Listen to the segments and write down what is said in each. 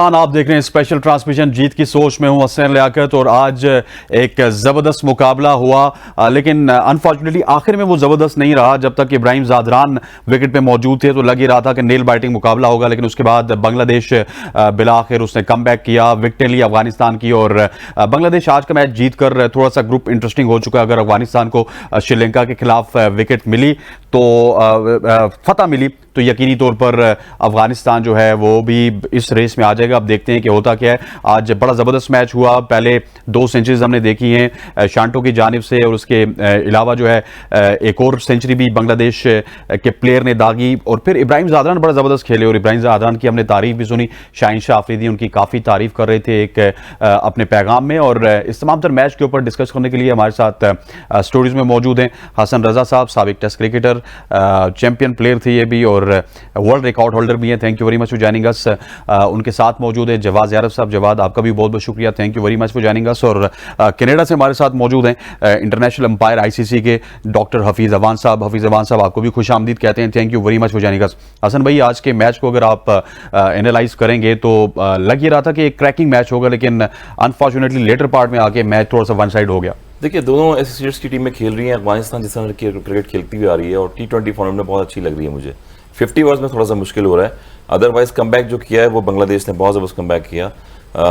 आप देख रहे हैं स्पेशल ट्रांसमिशन जीत की सोच में हूं हसन लियाकत और आज एक जबरदस्त मुकाबला हुआ लेकिन अनफॉर्चुनेटली आखिर में वो जबरदस्त नहीं रहा। जब तक इब्राहिम ज़ादरान विकेट पे मौजूद थे तो लग ही रहा था कि नेल बाइटिंग मुकाबला होगा, लेकिन उसके बाद बांग्लादेश बिलाखिर उसने कमबैक किया, विकेटें ली अफगानिस्तान की और बांग्लादेश आज का मैच जीत कर थोड़ा सा ग्रुप इंटरेस्टिंग हो चुका है। अगर अफगानिस्तान को श्रीलंका के खिलाफ विकेट मिली तो फतह मिली तो यकीनी तौर पर अफगानिस्तान जो है वो भी इस रेस में आ जाएगा। अब देखते हैं कि होता क्या है। आज बड़ा ज़बरदस्त मैच हुआ, पहले 2 सेंचुरीज हमने देखी हैं शांटो की जानिब से और उसके अलावा जो है एक और सेंचुरी भी बांग्लादेश के प्लेयर ने दागी और फिर इब्राहिम ज़ादरान बड़ा ज़बरदस्त खेले और इब्राहिम ज़ादरान की हमने तारीफ भी सुनी। शाहीन शाह अफरीदी उनकी काफ़ी तारीफ कर रहे थे एक अपने पैगाम में। और इस तमाम तर मैच के ऊपर डिस्कस करने के लिए हमारे साथ स्टूडियोज़ में मौजूद हैं हसन रजा साहब, साबिक टेस्ट क्रिकेटर, चैंपियन प्लेयर थे ये भी और वर्ल्ड रिकॉर्ड होल्डर भी हैं। Thank you very much for joining अस। उनके साथ मौजूद है जवाद यारफ साहब। जवाद, आपका भी बहुत बहुत शुक्रिया, thank you very much for joining अस। और कनाडा से हमारे साथ मौजूद हैं इंटरनेशनल अंपायर आईसीसी के डॉक्टर हफीज़ अवान साहब। हफीज़ अवान साहब, आपको भी खुश आमदीद कहते हैं, thank you very much for joining us. Hasan भाई, आज के मैच को अगर आप एनालाइज करेंगे तो लग ये रहा था कि एक क्रैकिंग मैच होगा, लेकिन अनफॉर्चुनेटली लेटर पार्ट में आके मैच थोड़ा सा वन साइड हो गया। देखिए, दोनों एसोसिएट्स की टीमें खेल रही हैं। अफगानिस्तान जिस तरह की क्रिकेट खेलती हुई आ रही है और T20 फॉर्मेट में बहुत अच्छी लग रही है मुझे। 50 ओवर्स में थोड़ा सा मुश्किल हो रहा है, अदरवाइज कमबैक जो किया है वो बांग्लादेश ने बहुत ज़बरदस्त कमबैक किया।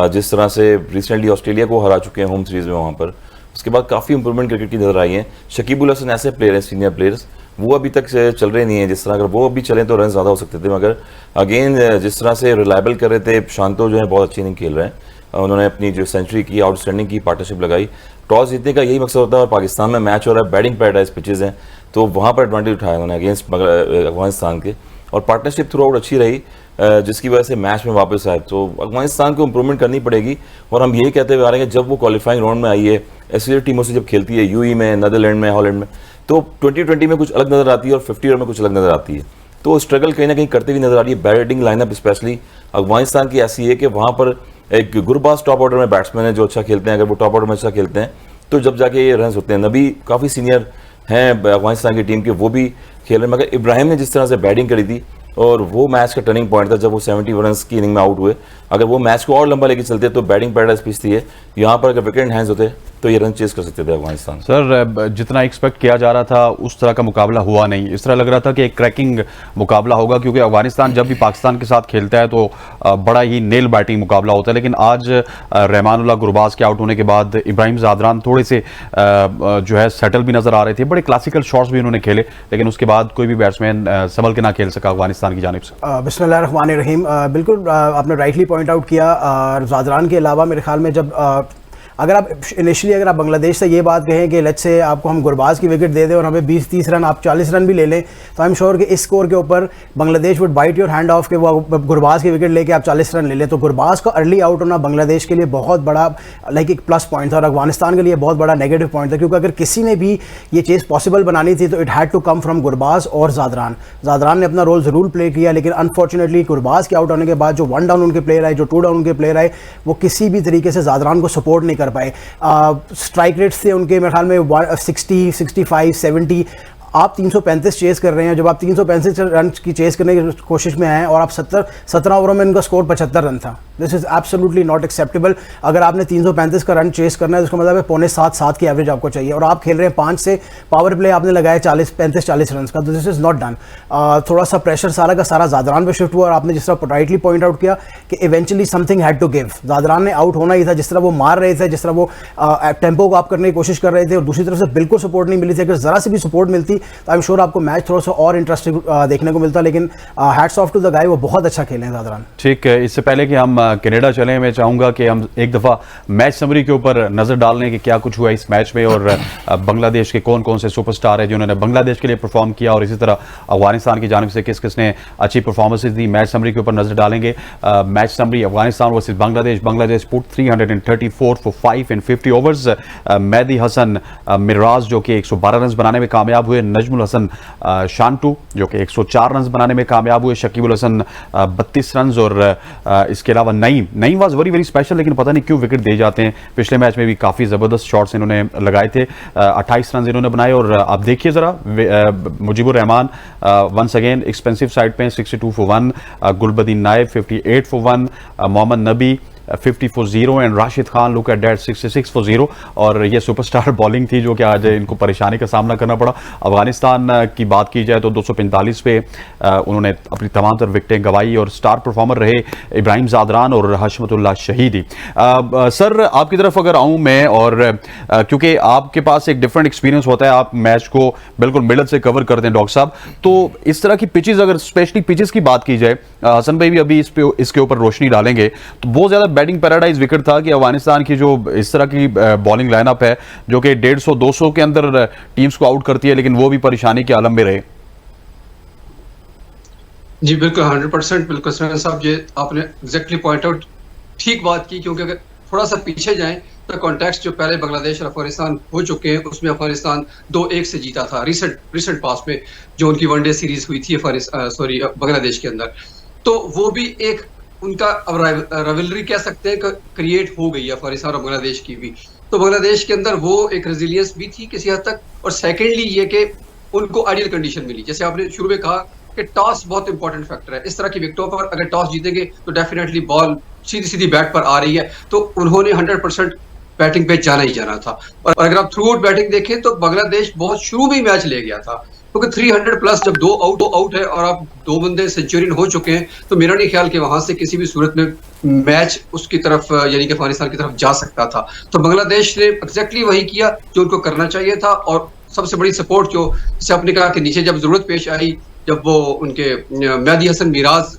जिस तरह से रिसेंटली ऑस्ट्रेलिया को हरा चुके हैं होम सीरीज़ में, वहाँ पर उसके बाद काफ़ी इंप्रूवमेंट क्रिकेट की नजर आई है। शकीबुल हसन ऐसे प्लेयर हैं, सीनियर प्लेयर्स, वो अभी तक चल रहे नहीं है जिस तरह। अगर वो अभी चलें तो रन ज़्यादा हो सकते थे, मगर अगेन जिस तरह से रिलायबल कर रहे थे, शांतो जो है बहुत अच्छी नहीं खेल रहे हैं। उन्होंने अपनी जो सेंचुरी की, आउटस्टैंडिंग की, पार्टनरशिप लगाई। टॉस जीतने का यही मकसद होता है और पाकिस्तान में मैच हो रहा है, बैटिंग पैराडाइज पिचेज़ हैं, तो वहाँ पर एडवांटेज उठाया उन्होंने अगेंस्ट अफगानिस्तान के और पार्टनरशिप थ्रू आउट अच्छी रही, जिसकी वजह से मैच में वापस आए। तो अफगानिस्तान को इंप्रूवमेंट करनी पड़ेगी और हम यही कहते हुए आ रहे हैं कि जब वो क्वालिफाइंग राउंड में आई है एसोसिएट टीमों से जब खेलती है, यूएई में, नीदरलैंड में, हॉलैंड में, तो 2020 में कुछ अलग नज़र आती है और 50 ओवर में कुछ अलग नज़र आती है। तो स्ट्रगल कहीं ना कहीं करते हुए नजर आ रही है। बैटिंग लाइनअप स्पेशली अफगानिस्तान की ऐसी है कि वहाँ पर एक गुरबाज टॉप ऑर्डर में बैट्समैन है जो अच्छा खेलते हैं। अगर वो टॉप ऑर्डर में अच्छा खेलते हैं तो जब जाके ये रन होते हैं। नबी काफ़ी सीनियर हैं अफगानिस्तान की टीम के, वो भी खेल रहे हैं, मगर इब्राहिम ने जिस तरह से बैटिंग करी थी और वो मैच का टर्निंग पॉइंट था जब वो 70 रन की इनिंग में आउट हुए। अगर वो मैच को और लंबा लेके चलते तो बैटिंग पैराडाइज पिच थी यहाँ पर, अगर विकेट हैंड्स होते तो ये रन चेस कर सकते थे अफगानिस्तान। सर, जितना एक्सपेक्ट किया जा रहा था उस तरह का मुकाबला हुआ नहीं। इस तरह लग रहा था कि एक क्रैकिंग मुकाबला होगा, क्योंकि अफगानिस्तान जब भी पाकिस्तान के साथ खेलता है तो बड़ा ही नेल बैटिंग मुकाबला होता है। लेकिन आज रहमानुल्लाह गुरबाज के आउट होने के बाद इब्राहिम ज़ादरान थोड़े से जो है सेटल भी नजर आ रहे थे, बड़े क्लासिकल शॉट्स भी उन्होंने खेले, लेकिन उसके बाद कोई भी बैट्समैन संभल के ना खेल सका अफगानिस्तान की जानिब से। बिस्मिल्लाहिर्रहमानिर्रहीम, बिल्कुल आपने राइटली पॉइंट आउट किया। ज़ादरान के अलावा मेरे ख्याल में जब अगर आप इनिशियली अगर आप बांग्लादेश से ये बात कहें कि लेट्स से आपको हम गुरबाज की विकेट दे दें और हमें 20-30 रन, आप 40 रन भी ले लें, तो आई एम श्योर कि इस स्कोर के ऊपर Bangladesh would bite your hand off कि वो गुरबाज की विकेट लेके आप 40 रन ले लें। तो गुरबाज का अर्ली आउट होना बांग्लादेश के लिए बहुत बड़ा लाइक एक प्लस पॉइंट था और अफगानिस्तान के लिए बहुत बड़ा नेगेटिव पॉइंट था, क्योंकि अगर किसी ने भी ये चीज़ पॉसिबल बनानी थी तो it had to come from Gurbaz और ज़ादरान। ज़ादरान ने अपना रोल ज़रूर प्ले किया, लेकिन अनफॉर्चुनेटली गुरबाज के आउट होने के बाद जो 1 डाउन उनके प्लेयर आए, जो 2 डाउन उनके प्लेयर आए, वो किसी भी तरीके से ज़ादरान को सपोर्ट नहीं कर पाए। स्ट्राइक रेट्स थे उनके मेरे ख्याल में 60, 65, 70। आप 335 चेस कर रहे हैं, जब आप 335 रन की चेस करने की कोशिश में आए और आप 17 ओवरों में इनका स्कोर 75 रन था। This is absolutely not acceptable. अगर आपने 335 का रन चेस करना है तो उसका मतलब है 6.75 की एवरेज आपको चाहिए और आप खेल रहे हैं 5 से, पावर प्ले आपने लगाया 35-40 रन का, तो दिस इज़ नॉट डन। थोड़ा सा प्रेशर सारा का सारा ज़ादरान पे शिफ्ट हुआ और आपने जिस तरह राइटली पॉइंट आउट किया कि eventually something had to give. Zadran ने आउट होना ही था, जिस तरह वो मार रहे थे, जिस तरह वो टेम्पो को आप करने की कोशिश कर रहे थे और दूसरी तरफ से बिल्कुल सपोर्ट नहीं मिली थी। अगर ज़रा सी भी सपोर्ट मिलती तो आई एम श्योर आपको मैच थोड़ा सा और इंटरेस्टिंग देखने को मिलता, लेकिन hats off to the guy, वो बहुत अच्छा खेले हैं ज़ादरान। ठीक है, इससे पहले कि हम कनाडा चलें, मैं चाहूँगा कि हम एक दफ़ा मैच समरी के ऊपर नज़र डाल लें कि क्या कुछ हुआ इस मैच में और बांग्लादेश के कौन कौन से सुपरस्टार हैं जिन्होंने बांग्लादेश के लिए परफॉर्म किया और इसी तरह अफगानिस्तान की जानिब से किस किस ने अच्छी परफॉर्मेंसेज दी। मैच समरी के ऊपर नज़र डालेंगे। Match summary Afghanistan versus Bangladesh. Bangladesh put 334 for 5 in 50 overs. Mehidy Hasan Miraz जो कि 112 रन बनाने में कामयाब हुए, नजमुल हसन शांटू जो कि 104 रन बनाने में कामयाब हुए, शकीबुल हसन 32 रन और इसके अलावा Naeem was very very special, लेकिन पता नहीं क्यों विकेट दे जाते हैं। पिछले मैच में भी काफ़ी ज़बरदस्त शॉट्स इन्होंने लगाए थे, 28 रन इन्होंने बनाए। और आप देखिए ज़रा Mujeebur Rahman once again expensive side पे 62 फॉर 1, गुलबदीन नायब 58 for 1, Mohammad Nabi 50 for 0 and Rashid Khan look at that 66 for 0। और ये सुपरस्टार बॉलिंग थी जो कि आज इनको परेशानी का सामना करना पड़ा। अफगानिस्तान की बात की जाए तो 245 पे उन्होंने अपनी तमाम तर विकेटें गंवाई और स्टार परफॉर्मर रहे इब्राहिम ज़ादरान और हशमतुल्लाह शहीदी। सर आपकी तरफ अगर आऊँ मैं, और क्योंकि आपके पास एक डिफरेंट एक्सपीरियंस होता है, आप मैच को बिल्कुल मिडल से कवर करते हैं डॉक्टर साहब, तो इस तरह की पिचेस, अगर स्पेशली पिचेस की बात की जाए, हसन भाई भी अभी इसके ऊपर रोशनी डालेंगे, तो बहुत ज़्यादा बैटिंग पैराडाइज विकेट था कि अफगानिस्तान की जो इस तरह की बॉलिंग लाइनअप है जो कि 150-200 के अंदर टीम्स को आउट करती है, लेकिन वो भी परेशानी के आलम में रहे। जी बिल्कुल 100% बिल्कुल साहब, ये आपने एग्जैक्टली पॉइंट आउट ठीक बात की, क्योंकि अगर थोड़ा सा पीछे जाएं तो कॉन्टेक्स्ट जो पहले बांग्लादेश और अफगानिस्तान हो चुके हैं उसमें अफगानिस्तान 2-1 से जीता था रिसेंट पास में, जो उनकी वनडे सीरीज हुई थी बांग्लादेश के अंदर। तो वो भी एक उनका अब राइवलरी कह सकते हैं क्रिएट हो गई है अफगानिस्तान और बांग्लादेश की भी। तो बांग्लादेश के अंदर वो एक रेजिलियंस भी थी किसी हद तक, और सेकेंडली ये कि उनको आइडियल कंडीशन मिली। जैसे आपने शुरू में कहा कि टॉस बहुत इंपॉर्टेंट फैक्टर है। इस तरह की विकेटों पर अगर टॉस जीतेंगे तो डेफिनेटली बॉल सीधी सीधी बैट पर आ रही है, तो उन्होंने 100% बैटिंग पे जाना ही जाना था। और अगर आप थ्रू आउट बैटिंग देखें तो बांग्लादेश बहुत शुरू में ही मैच ले गया था, क्योंकि 300 प्लस जब दो आउट है और आप 2 बंदे सेंचुरियन हो चुके हैं, तो मेरा नहीं ख्याल कि वहां से किसी भी सूरत में मैच उसकी तरफ यानी कि अफगानिस्तान की तरफ जा सकता था। तो बांग्लादेश ने एग्जैक्टली वही किया जो उनको करना चाहिए था। और सबसे बड़ी सपोर्ट जो, जैसे आपने कहा कि नीचे जब जरूरत पेश आई, जब वो उनके मेहदी हसन मिराज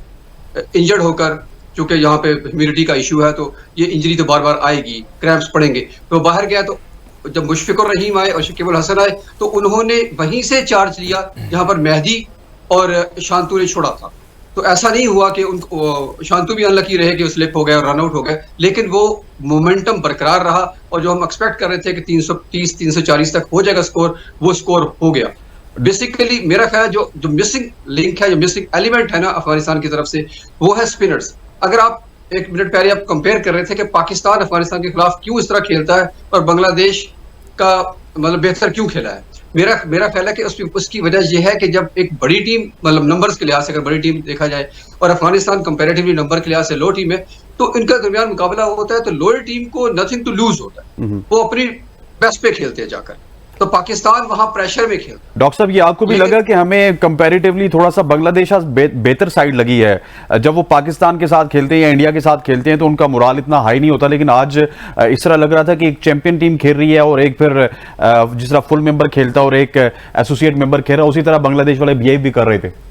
इंजर्ड होकर, चूंकि यहाँ पे ह्यूमिडिटी का इशू है तो ये इंजरी तो बार बार आएगी, क्रैम्प्स पड़ेंगे, तो बाहर गया, तो जब मुशफिकुर रहीम आए और शकीबुल हसन आए तो उन्होंने वहीं से चार्ज लिया जहां पर मेहदी और शांतु ने छोड़ा था। तो ऐसा नहीं हुआ कि उनको शांतु भी अनलकी रहे कि वो स्लिप हो गए और रन आउट हो गए, लेकिन वो मोमेंटम बरकरार रहा और जो हम एक्सपेक्ट कर रहे थे कि 330-340 तक हो जाएगा स्कोर, वो स्कोर हो गया। बेसिकली मेरा ख्याल जो मिसिंग लिंक है, जो मिसिंग एलिमेंट है ना अफगानिस्तान की तरफ से, वो है स्पिनर्स। अगर आप 1 मिनट पहले आप कंपेयर कर रहे थे कि पाकिस्तान अफगानिस्तान के खिलाफ क्यों इस तरह खेलता है और बांग्लादेश का मतलब बेहतर क्यों खेला है, मेरा ख्याल है कि उसकी वजह यह है कि जब एक बड़ी टीम, मतलब नंबर्स के लिहाज से अगर बड़ी टीम देखा जाए और अफगानिस्तान कंपैरेटिवली नंबर के लिहाज से लो टीम है, तो इनका दरमियान मुकाबला होता है तो लोअर टीम को नथिंग टू लूज होता है, वो अपनी बेस्ट पे खेलते हैं जाकर। तो पाकिस्तान वहां प्रेशर में खेल। डॉक्टर साहब, ये आपको भी लगा कि हमें कंपैरेटिवली थोड़ा सा बांग्लादेश बेहतर साइड लगी है? जब वो पाकिस्तान के साथ खेलते हैं या इंडिया के साथ खेलते हैं तो उनका मोराल इतना हाई नहीं होता, लेकिन आज इस तरह लग रहा था कि एक चैंपियन टीम खेल रही है और एक फिर जिस तरह फुल मेंबर खेलता और एक एसोसिएट मेंबर खेल रहा है, उसी तरह बांग्लादेश वाले बिहेव भी कर रहे थे।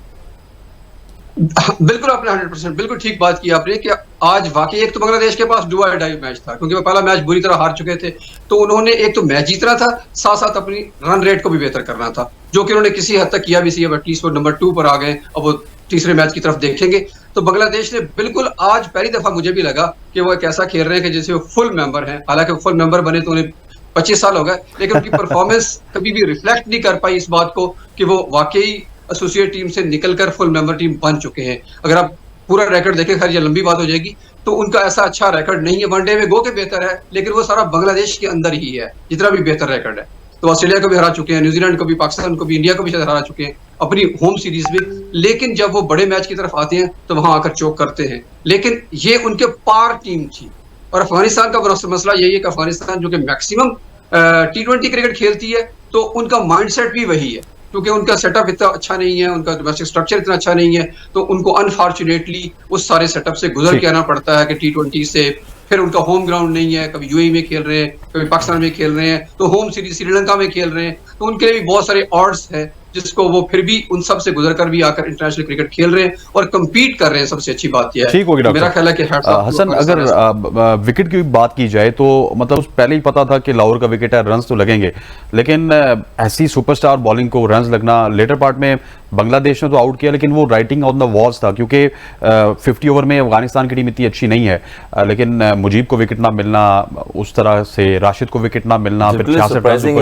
बिल्कुल आपने 100% बिल्कुल ठीक बात की आपने कि आज वाकई एक तो बांग्लादेश के पास डू और डाई मैच था, क्योंकि वो पहला मैच बुरी तरह हार चुके थे, तो उन्होंने एक तो मैच जीतना था, साथ साथ अपनी रन रेट को भी बेहतर करना था, जो कि उन्होंने किसी हद तक किया भी। अब एटलीस्ट वो नंबर 2 पर आ गए, अब वो तीसरे मैच की तरफ देखेंगे। तो बांग्लादेश ने बिल्कुल आज पहली दफा मुझे भी लगा कि वो एक ऐसा खेल रहे हैं कि जैसे वो फुल मेंबर हैं। हालांकि फुल मेंबर बने तो उन्हें 25 साल हो गए, लेकिन उनकी परफॉर्मेंस कभी भी रिफ्लेक्ट नहीं कर पाई इस बात को कि वो वाकई एसोसिएट टीम से निकलकर फुल मेंबर टीम बन चुके हैं। अगर आप पूरा रिकॉर्ड देखें, खैर ये लंबी बात हो जाएगी, तो उनका ऐसा अच्छा रिकॉर्ड नहीं है। वनडे में गो के बेहतर है, लेकिन वो सारा बांग्लादेश के अंदर ही है जितना भी बेहतर रिकॉर्ड है। तो ऑस्ट्रेलिया को भी हरा चुके हैं, न्यूजीलैंड को भी, पाकिस्तान को भी, इंडिया को भी शायद हरा चुके हैं अपनी होम सीरीज में, लेकिन जब वो बड़े मैच की तरफ आते हैं तो वहां आकर चोक करते हैं। लेकिन ये उनके पार टीम थी। और अफगानिस्तान का मसला यही है कि अफगानिस्तान जो कि मैक्सिमम T20 क्रिकेट खेलती है, तो उनका माइंडसेट भी वही है, क्योंकि उनका सेटअप इतना अच्छा नहीं है, उनका डोमेस्टिक स्ट्रक्चर इतना अच्छा नहीं है, तो उनको अनफॉर्चुनेटली उस सारे सेटअप से गुजर के आना पड़ता है कि T20 से। फिर उनका होम ग्राउंड नहीं है, कभी यूएई में खेल रहे हैं, कभी पाकिस्तान में खेल रहे हैं, तो होम सीरीज श्रीलंका में खेल रहे हैं, तो उनके लिए भी बहुत सारे ऑड्स हैं जिसको वो फिर भी उन सब से गुजर कर भी आकर इंटरनेशनल क्रिकेट खेल रहे हैं और कंपीट कर रहे हैं। सबसे अच्छी बात यह है। ठीक होगी डॉक्टर। मेरा ख्याल है कि हसन, अगर विकेट की बात की जाए तो मतलब पहले ही पता था कि लाहौर का विकेट है, रन्स तो लगेंगे, लेकिन ऐसी सुपरस्टार बॉलिंग को रन्स लगना, लेटर पार्ट में बांग्लादेश ने तो आउट किया, लेकिन वो राइटिंग ऑन द वॉल्स था, क्योंकि 50 ओवर में अफगानिस्तान की टीम इतनी अच्छी नहीं है, लेकिन मुजीब को विकेट ना मिलना, उस तरह से राशिद को विकेट ना मिलना, फिर 66 रन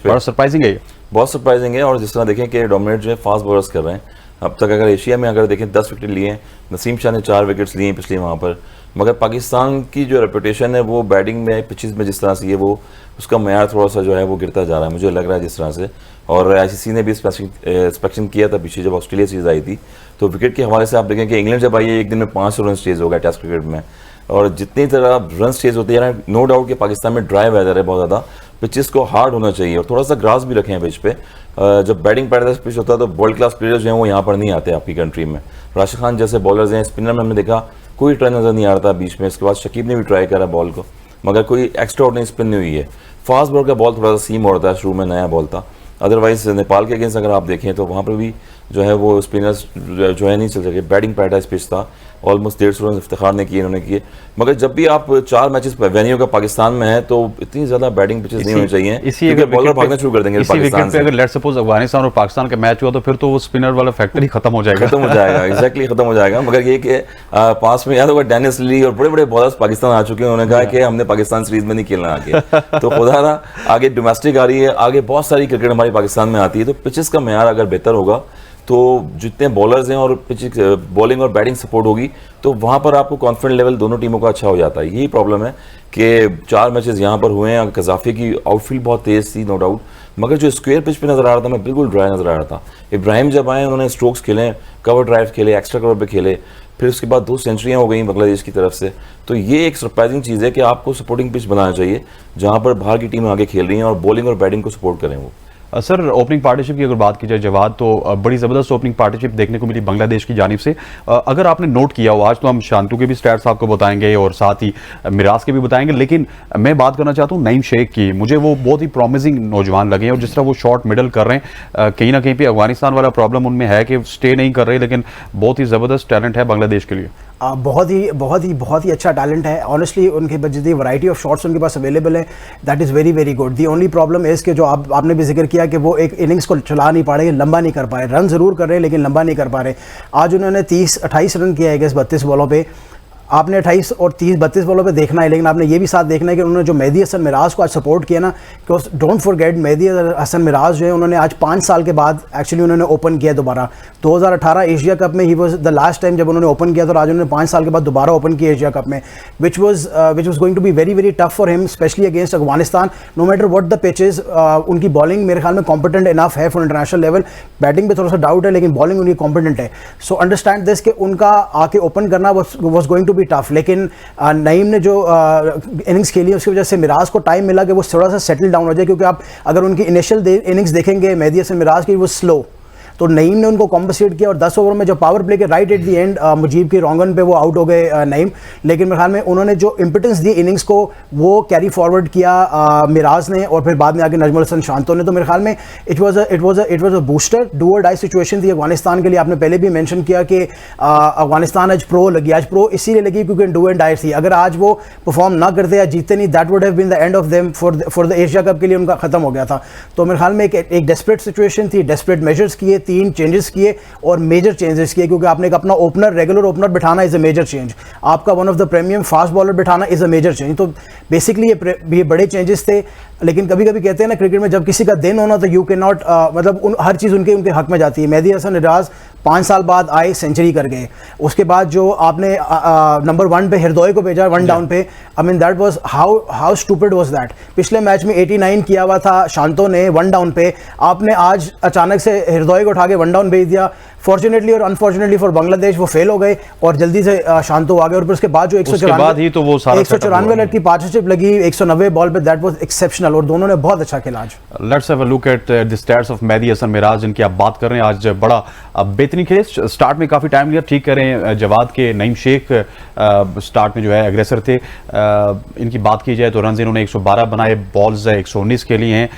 बड़ा सरप्राइजिंग है। बहुत सरप्राइजिंग है। और जिस तरह देखें कि डोमिनेट जो है फास्ट बॉलर्स कर रहे हैं अब तक, अगर एशिया में अगर देखें 10 विकेट लिए हैं, नसीम शाह ने 4 विकेट्स लिए हैं पिछले वहाँ पर, मगर पाकिस्तान की जो रेपुटेशन है वो बैटिंग में पिचेस में जिस तरह से ये वो उसका मैार थोड़ा सा जो है वो गिरता जा रहा है मुझे लग रहा है जिस तरह से। और आईसीसी ने भी इंस्पेक्शन किया था पीछे जब ऑस्ट्रेलिया सीरीज आई थी, तो विकेट के हवाले से आप देखें कि इंग्लैंड जब आई है एक दिन में 500 रन चेज हो गया टेस्ट क्रिकेट में, और जितनी तरह रन चेज होती है ना, नो डाउट कि पाकिस्तान में ड्राई वेदर है बहुत ज़्यादा, पिचेस को हार्ड होना चाहिए और थोड़ा सा ग्रास भी रखें पिच पे। जब बैटिंग पैराडाइज पिच होता है तो वर्ल्ड क्लास प्लेयर्स जो हैं वो यहाँ पर नहीं आते आपकी कंट्री में। राशिद खान जैसे बॉलर्स हैं, स्पिनर में हमने देखा कोई ट्राई नज़र नहीं आ रहा था बीच में, इसके बाद शकीब ने भी ट्राई करा बॉल को, मगर कोई एक्स्ट्रा ऑर्डिनरी स्पिन नहीं हुई है। फास्ट बॉल का बॉल थोड़ा सा सीम हो रहा था, शुरू में नया बॉल था। अदरवाइज नेपाल के अगेंस्ट अगर आप देखें तो वहाँ पर भी जो है वो स्पिनर्स जो है नहीं चल सके, बैटिंग पैराडाइज पिच था, ऑलमोस्ट 150 रन इफ्तिखार ने किए, इन्होंने किए। मगर जब भी आप 4 मैचेस वेन्यू का पाकिस्तान में है तो इतनी ज्यादा बैटिंग पिचेस नहीं होनी चाहिए, क्योंकि बॉलर भागना शुरू कर देंगे पाकिस्तान से। अगर लेट्स सपोज अफगानिस्तान और पाकिस्तान का मैच हुआ तो फिर तो वो स्पिनर वाला फैक्टर ही खत्म हो जाएगा। एग्जैक्टली खत्म हो जाएगा। मगर ये कि पास में याद होगा डेनिस ली और बड़े बड़े बॉलर्स पाकिस्तान आ चुके हैं, उन्होंने कहा कि हमने पाकिस्तान सीरीज में नहीं खेलना आगे। तो खुदा ना आगे डोमेस्टिक आ रही है, आगे बहुत सारी क्रिकेट हमारी पाकिस्तान में आती है, तो पिचेस का मैार अगर बेहतर होगा तो जितने बॉलर्स हैं और पिच बॉलिंग और बैटिंग सपोर्ट होगी तो वहाँ पर आपको कॉन्फिडेंस लेवल दोनों टीमों का अच्छा हो जाता है। यही प्रॉब्लम है कि 4 मैचेस यहाँ पर हुए हैं, कज़ाफ़ी की आउटफील्ड बहुत तेज़ थी नो डाउट, मगर जो स्क्वायर पिच पे नज़र आ रहा था मैं बिल्कुल ड्राई नज़र आ रहा था। इब्राहिम जब आए उन्होंने स्ट्रोक्स खेले, कवर ड्राइव खेले, एक्स्ट्रा कवर पे खेले, फिर उसके बाद 2 सेंचुरियाँ हो गई बांग्लादेश की तरफ से। तो ये एक सरप्राइजिंग चीज़ है कि आपको सपोर्टिंग पिच बनाना चाहिए जहाँ पर बाहर की टीमें आगे खेल रही हैं और बॉलिंग और बैटिंग को सपोर्ट करें वो। सर ओपनिंग पार्टनरशिप की अगर बात की जाए जवाद, तो बड़ी ज़बरदस्त ओपनिंग पार्टनरशिप देखने को मिली बांग्लादेश की जानिब से। अगर आपने नोट किया हो, आज तो हम शांतु के भी स्टैट्स आपको बताएंगे और साथ ही मिराज के भी बताएंगे, लेकिन मैं बात करना चाहता हूँ नईम शेख की। मुझे वो बहुत ही प्रॉमिसिंग नौजवान लगे और जिस तरह वो शॉर्ट मिडल कर रहे हैं, कहीं ना कहीं पे अफगानिस्तान वाला प्रॉब्लम उनमें है कि स्टे नहीं कर रहे, लेकिन बहुत ही ज़बरदस्त टैलेंट है बांग्लादेश के लिए। बहुत ही अच्छा टैलेंट है ऑनेस्टली। उनके जितनी वैरायटी ऑफ शॉट्स उनके पास अवेलेबल है, that is very very good. The only problem is कि जो आपने भी जिक्र किया कि वो एक इनिंग्स को चला नहीं पा रहे, लंबा नहीं कर पा रहे। रन ज़रूर कर रहे हैं लेकिन लंबा नहीं कर पा रहे। आज उन्होंने 28 रन किया है गैस 32 बॉलों पे। आपने 28 और 32 बॉलों पे देखना है, लेकिन आपने ये भी साथ देखना है कि उन्होंने जो मेहदी हसन मिराज को आज सपोर्ट किया ना, because don't forget Mehidy Hasan Miraz जो है उन्होंने आज 5 साल के बाद एक्चुअली उन्होंने ओपन किया दोबारा। 2018 एशिया कप में he was the last time जब उन्होंने ओपन किया, तो आज उन्होंने 5 साल के बाद दोबारा ओपन किया एशिया कप में, which was going to be very very tough for him, especially against Afghanistan. No matter what the pitches, उनकी बॉलिंग मेरे ख्याल में कॉम्पिटेंट इनफ है फॉर इंटरनेशनल लेवल। बैटिंग पे थोड़ा सा डाउट है लेकिन बॉलिंग उनकी कॉम्पिटेंट है। सो अंडरस्टैंड दिस कि उनका आके ओपन करना was going to be tough. लेकिन नईम ने जो इनिंग्स खेली उसकी वजह से मिराज को टाइम मिला कि वो थोड़ा सा सेटल डाउन हो जाए, क्योंकि आप अगर उनकी इनिशियल इनिंग्स देखेंगे मेहदी हसन मिराज की, वो स्लो, तो नईम ने उनको कॉम्पनसेट किया और 10 ओवर में जो पावर प्ले के right at the end Mujeeb के रोंगन पे वो आउट हो गए नईम। लेकिन मेरे ख्याल में उन्होंने जो इम्पोर्टेंस दी इनिंग्स को वो कैरी फॉरवर्ड किया मिराज ने, और फिर बाद में आके नजमुल हसन शांतो ने। तो मेरे ख्याल में it was a booster do और डाई सिचुएशन थी अफगानिस्तान के लिए। आपने पहले भी मेंशन किया कि अफगानिस्तान आज प्रो लगी, आज प्रो इसीलिए लगी क्योंकि डू एंड डाई थी। अगर आज वो परफॉर्म ना करते या जीतते नहीं, that would have been the end of them for the Asia Cup के लिए उनका खत्म हो गया था। तो मेरे ख्याल में एक डेस्परेट सिचुएशन थी, डेस्परेट मेजर्स किए, 3 चेंजेस किए और मेजर चेंजेस किए, क्योंकि आपने एक अपना ओपनर रेगुलर ओपनर बिठाना इज अ मेजर चेंज, आपका one of the premium fast bowler बिठाना इज अ मेजर चेंज। तो बेसिकली ये बड़े चेंजेस थे। लेकिन कभी कभी कहते हैं ना क्रिकेट में जब किसी का दिन होना तो यू कैन नॉट, मतलब हर चीज़ उनके हक में जाती है। मेहदी हसन मिराज 5 साल बाद आए, सेंचुरी कर गए। उसके बाद जो आपने नंबर 1 पे हृदय को भेजा 1 डाउन पे, I mean that was how stupid was that. पिछले मैच में 89 किया हुआ था शांतो ने 1 डाउन पे, आपने आज अचानक से हृदय को उठा के 1 डाउन भेज दिया। फॉर्चुनेटली और अनफॉर्चुनेटली फॉर बांग्लादेश वो फेल हो गए और जल्दी से शांतो आ गए। और फिर उसके बाद जो 194 रन की पार्टनरशिप लगी 190 बॉल पे, दैट वाज एक्सेप्शनल और दोनों ने बहुत अच्छा खेला आज। Let's have a look at the stats of Mehidy Hasan Miraz, जिनकी आप बात कर रहे हैं। आज बड़ा बेहतरीन खेले, स्टार्ट में काफ़ी टाइम लिया, ठीक करें जवाद के। नईम शेख स्टार्ट में जो है एग्रेसर थे। इनकी बात की जाए तो रन इन्होंने 112 बनाए, बॉल्स 119 के लिए हैं।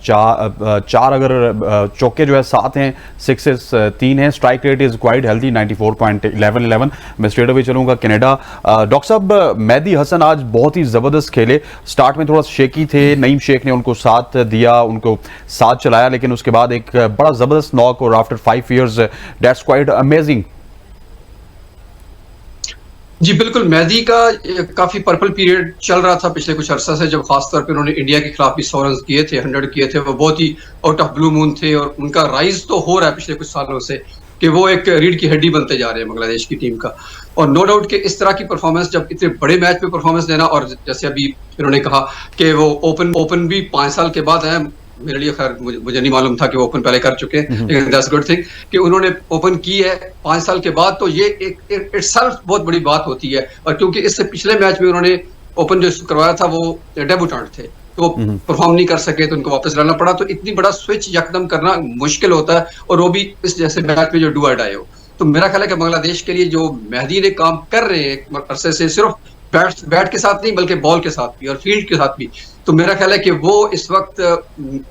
4 अगर चौके जो है 7 हैं, 6 3 हैं। Strike rate is quite healthy 94.11। मैं स्ट्रेट अवे चलूंगा कनाडा। डॉक्टर साहब मेहदी हसन आज बहुत ही ज़बरदस्त खेले। स्टार्ट में थोड़ा शेकी थे, नईम शेख ने उनको साथ दिया, उनको साथ चलाया, लेकिन उसके बाद एक बड़ा ज़बरदस्त नॉक और after 5 years that's quite amazing. जी बिल्कुल, मेहदी का काफ़ी पर्पल पीरियड चल रहा था पिछले कुछ अरसा से, जब खासतौर पे उन्होंने इंडिया के खिलाफ भी 100 रन किए थे, 100 किए थे। वो बहुत ही आउट ऑफ ब्लू मून थे और उनका राइज तो हो रहा है पिछले कुछ सालों से कि वो एक रीढ़ की हड्डी बनते जा रहे हैं बांग्लादेश की टीम का। और नो डाउट कि इस तरह की परफॉर्मेंस, जब इतने बड़े मैच में परफॉर्मेंस देना, और जैसे अभी इन्होंने कहा कि वो ओपन भी 5 साल के बाद है। मेरे लिए खैर मुझे नहीं मालूम था कि वो ओपन पहले कर चुके हैं, लेकिन दैट्स गुड थिंग कि उन्होंने ओपन की है 5 साल के बाद, तो ये एक इटसेल्फ बहुत बड़ी बात होती है। और क्योंकि इससे पिछले मैच में उन्होंने ओपन जो करवाया था वो डेब्यूटेंट थे, तो परफॉर्म नहीं कर सके, तो उनको वापस लाना पड़ा। तो इतनी बड़ा स्विच यकदम करना मुश्किल होता है, और वो भी इस जैसे मैच में जो डू और डाई हो। तो मेरा ख्याल है कि बांग्लादेश के लिए जो मेहदी ने काम कर रहे हैं एक अरसे से, सिर्फ बैट के साथ नहीं बल्कि बॉल के साथ भी और फील्ड के साथ भी, तो मेरा ख्याल है कि वो इस वक्त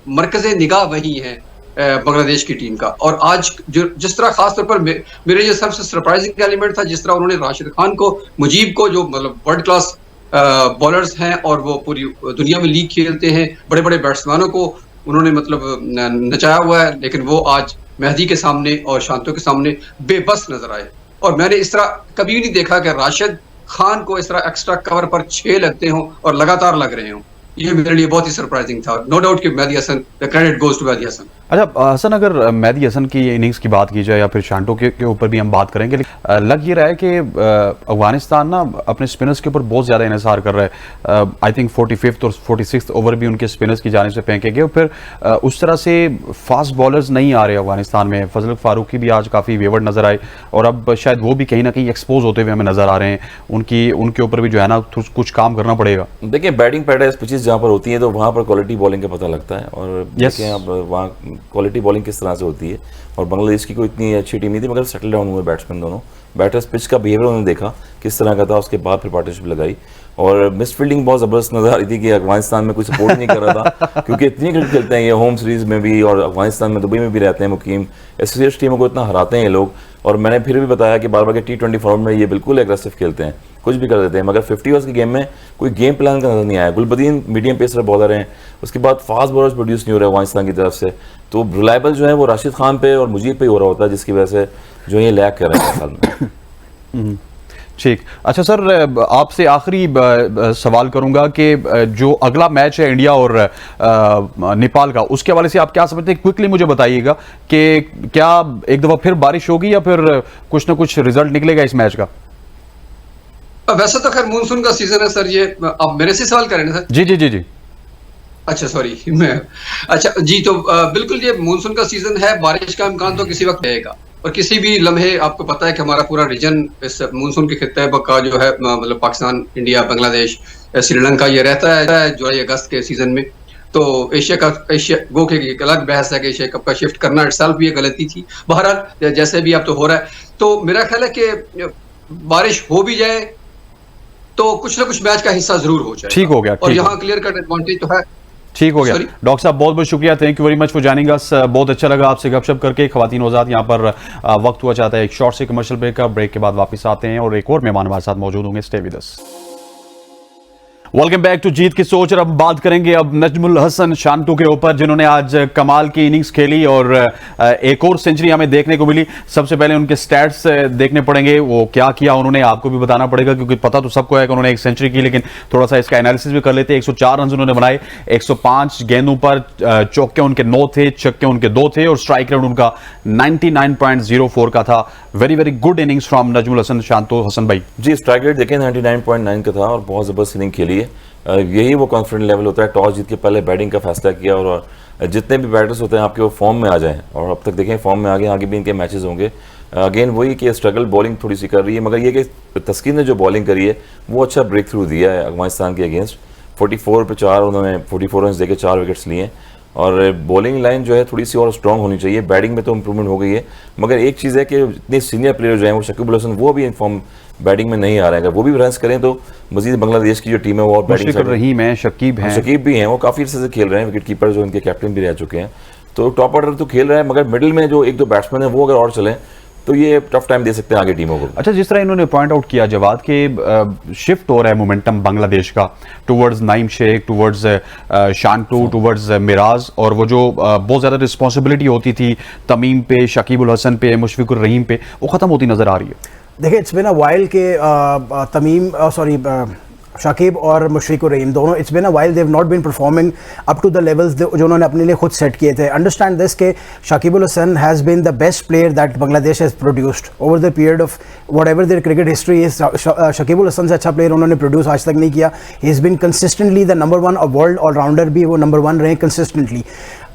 मरकज़े निगाह वही है बांग्लादेश की टीम का। और आज जिस तरह खासतौर पर मेरे लिए सबसे सरप्राइजिंग एलिमेंट था, जिस तरह उन्होंने राशिद खान को, मुजीब को, जो मतलब वर्ल्ड क्लास बॉलर्स हैं और वो पूरी दुनिया में लीग खेलते हैं, बड़े बड़े बैट्समैनों को उन्होंने मतलब नचाया हुआ है, लेकिन वो आज मेहदी के सामने और शांतो के सामने बेबस नजर आए। और मैंने इस तरह कभी नहीं देखा कि राशिद खान को इस तरह एक्स्ट्रा कवर पर 6 लगते हों और लगातार लग रहे हों। ये मेरे लिए बहुत ही सरप्राइजिंग था। नो डाउट कि Mehidy Hasan, the credit goes to Mehidy Hasan. अच्छा हसन, अगर मेहदी हसन की इनिंग्स की बात की जाए या फिर शांटो के ऊपर भी हम बात करेंगे, लेकिन लग ये रहा है कि अफगानिस्तान ना अपने स्पिनर्स के ऊपर बहुत ज़्यादा इन्हिसार कर रहा है। आई थिंक 45th और 46th ओवर भी उनके स्पिनर्स की जानिब से फेंके गए, और फिर उस तरह से फास्ट बॉलर्स नहीं आ रहे अफगानिस्तान में। फजल फारूकी भी आज काफ़ी वेवर्ड नजर आए, और अब शायद वो भी कहीं ना कहीं एक्सपोज होते हुए हमें नजर आ रहे हैं। उनके ऊपर भी जो है ना कुछ काम करना पड़ेगा। देखिए, बैटिंग पैटर्न पिचेस जहाँ पर होती है तो वहाँ पर क्वालिटी बॉलिंग का पता लगता है, और देखें अब वहाँ क्वालिटी बॉलिंग किस तरह से होती है। और बांग्लादेश की कोई इतनी अच्छी टीम नहीं थी, मगर सेटल डाउन हुए बैट्समैन दोनों। बैटर्स पिच का बिहेवियर उन्होंने देखा किस तरह का था, उसके बाद फिर पार्टनरशिप लगाई। और मिस फील्डिंग बहुत ज़बरदस्त नजर आ रही थी कि अफगानिस्तान में कोई सपोर्ट नहीं कर रहा था क्योंकि इतनी क्रिकेट खेलते हैं ये, होम सीरीज में भी और अफगानिस्तान में, दुबई में भी रहते हैं मुकीम। एसोसिएट टीमों को इतना हराते हैं ये लोग। और मैंने फिर भी बताया कि बार बार के T20 फॉर्मेट में ये बिल्कुल एग्रेसिव खेलते हैं, कुछ भी कर देते हैं, मगर 50 ओवर्स की गेम में कोई गेम प्लान का नजर नहीं आया। गुलबदीन मीडियम पेसर बॉलर हैं, उसके बाद फास्ट बॉलर्स प्रोड्यूस नहीं हो रहे अफगानिस्तान की तरफ से, तो रिलायबल जो है वो राशिद खान पे और मुजीब पे ही हो रहा होता है, जिसकी वजह से जो ये लैग कर रहे हैं साल में। ठीक। अच्छा सर, आपसे आखिरी सवाल करूंगा कि जो अगला मैच है इंडिया और नेपाल का, उसके हवाले से आप क्या समझते हैं? क्विकली मुझे बताइएगा कि क्या एक दफ़ा फिर बारिश होगी या फिर कुछ ना कुछ रिजल्ट निकलेगा इस मैच का? वैसे तो खैर मानसून का सीजन है सर, ये आप मेरे से सवाल करें ना सर? जी जी जी जी। अच्छा सॉरी अच्छा जी, तो बिल्कुल ये मानसून का सीजन है, बारिश का इम्कान तो किसी वक्त रहेगा, और किसी भी लम्हे आपको पता है कि हमारा पूरा रीजन इस मानसून के खित्ते का जो है, मतलब पाकिस्तान, इंडिया, बांग्लादेश, श्रीलंका, ये रहता है जुलाई अगस्त के सीजन में। तो एशिया गो के एक अलग बहस है कि एशिया कप का शिफ्ट करना इटसेल्फ भी एक गलती थी। बहरहाल जैसे भी अब तो हो रहा है, तो मेरा ख्याल है कि बारिश हो भी जाए तो कुछ ना कुछ मैच का हिस्सा जरूर हो जाए। ठीक हो गया। और यहाँ क्लियर कट एडवांटेज तो है। ठीक हो गया। डॉक्टर साहब बहुत बहुत शुक्रिया, thank you very much for joining अस। बहुत अच्छा लगा आपसे गपशप करके। ख्वातीन वज़ात यहाँ पर वक्त हुआ चाहता है एक शॉर्ट से कमर्शियल ब्रेक का। ब्रेक के बाद वापस आते हैं और एक और मेहमान हमारे साथ मौजूद होंगे। Stay with us. Welcome back to जीत की सोच। और अब बात करेंगे अब नजमुल हसन शांटू के ऊपर, जिन्होंने आज कमाल की इनिंग्स खेली और एक और सेंचुरी हमें देखने को मिली। सबसे पहले उनके स्टैट्स देखने पड़ेंगे, वो क्या किया उन्होंने आपको भी बताना पड़ेगा, क्योंकि पता तो सबको है कि उन्होंने एक सेंचुरी की, लेकिन थोड़ा सा इसका एनालिसिस भी कर लेते हैं। 104 रन उन्होंने बनाए, 105 गेंदों पर, चौके उनके 9 थे, छक्के उनके 2 थे, और स्ट्राइक रेट उनका 99.04 का था। Very very good innings from Najmul Hossain Shanto. Hasan भाई जी, स्ट्राइक रेट देखें 99.9 का था और बहुत ज़बरदस्त इनिंग खेली है। यही वो कॉन्फिडेंट लेवल होता है। टॉस जीत के पहले बैटिंग का फैसला किया, और जितने भी बैटर्स होते हैं आपके वो फॉर्म में आ जाएं, और अब तक देखें फॉर्म में आगे भी इनके मैचेस होंगे। अगेन वही कि स्ट्रगल बॉलिंग थोड़ी सी कर रही है, मगर ये कि तस्कीन ने जो बॉलिंग करी है वो अच्छा ब्रेक थ्रू दिया है अफगानिस्तान के अगेंस्ट। 44 पे 4 उन्होंने 44 रन देके 4 विकेट्स लिए, और बॉलिंग लाइन जो है थोड़ी सी और स्ट्रांग होनी चाहिए। बैटिंग में तो इंप्रूवमेंट हो गई है, मगर एक चीज़ है कि इतने सीनियर प्लेयर जो हैं वो शकीब उल हसन, वो भी इनफॉर्म बैटिंग में नहीं आ रहे हैं। अगर वो भी रन्स करें तो मजीद बांग्लादेश की जो टीम है वो और बैटिंग रहीम है, शकीब भी हैं, वो काफ़ी अच्छे से खेल रहे हैं। विकेट कीपर जो इनके कैप्टन भी रह चुके हैं, तो टॉप ऑर्डर तो खेल रहे हैं, मगर मिडिल में जो 1-2 बैट्समैन है वो अगर और चलें तो ये टफ टाइम दे सकते हैं आगे टीमों को। अच्छा, जिस तरह इन्होंने पॉइंट आउट किया जवाद के शिफ्ट हो रहा है मोमेंटम बांग्लादेश का towards Naim Sheikh, towards Shanto, towards Miraz, और वो जो बहुत ज़्यादा रिस्पॉन्सिबिलिटी होती थी तमीम पे, शकीब उल हसन पे, मुशफिकुर रहीम पे, वो ख़त्म होती नज़र आ रही है। देखिए इट्स बिन अ वाइल के तमीम सॉरी शाकिब और मुशफिक उर रहीम दोनों it's been a while they have not been performing up to the levels जो उन्होंने अपने लिए खुद सेट किए थे. अंडरस्टैंड दिस के Shakib Al Hasan has been the best player that Bangladesh has produced over the period of what ever their cricket history is. Shakib Al Hasan से अच्छा प्लेयर उन्होंने प्रोड्यूस आज तक नहीं किया. He is been consistently the number 1 world allrounder भी वो नंबर 1 रहे कंसिस्टेंटली.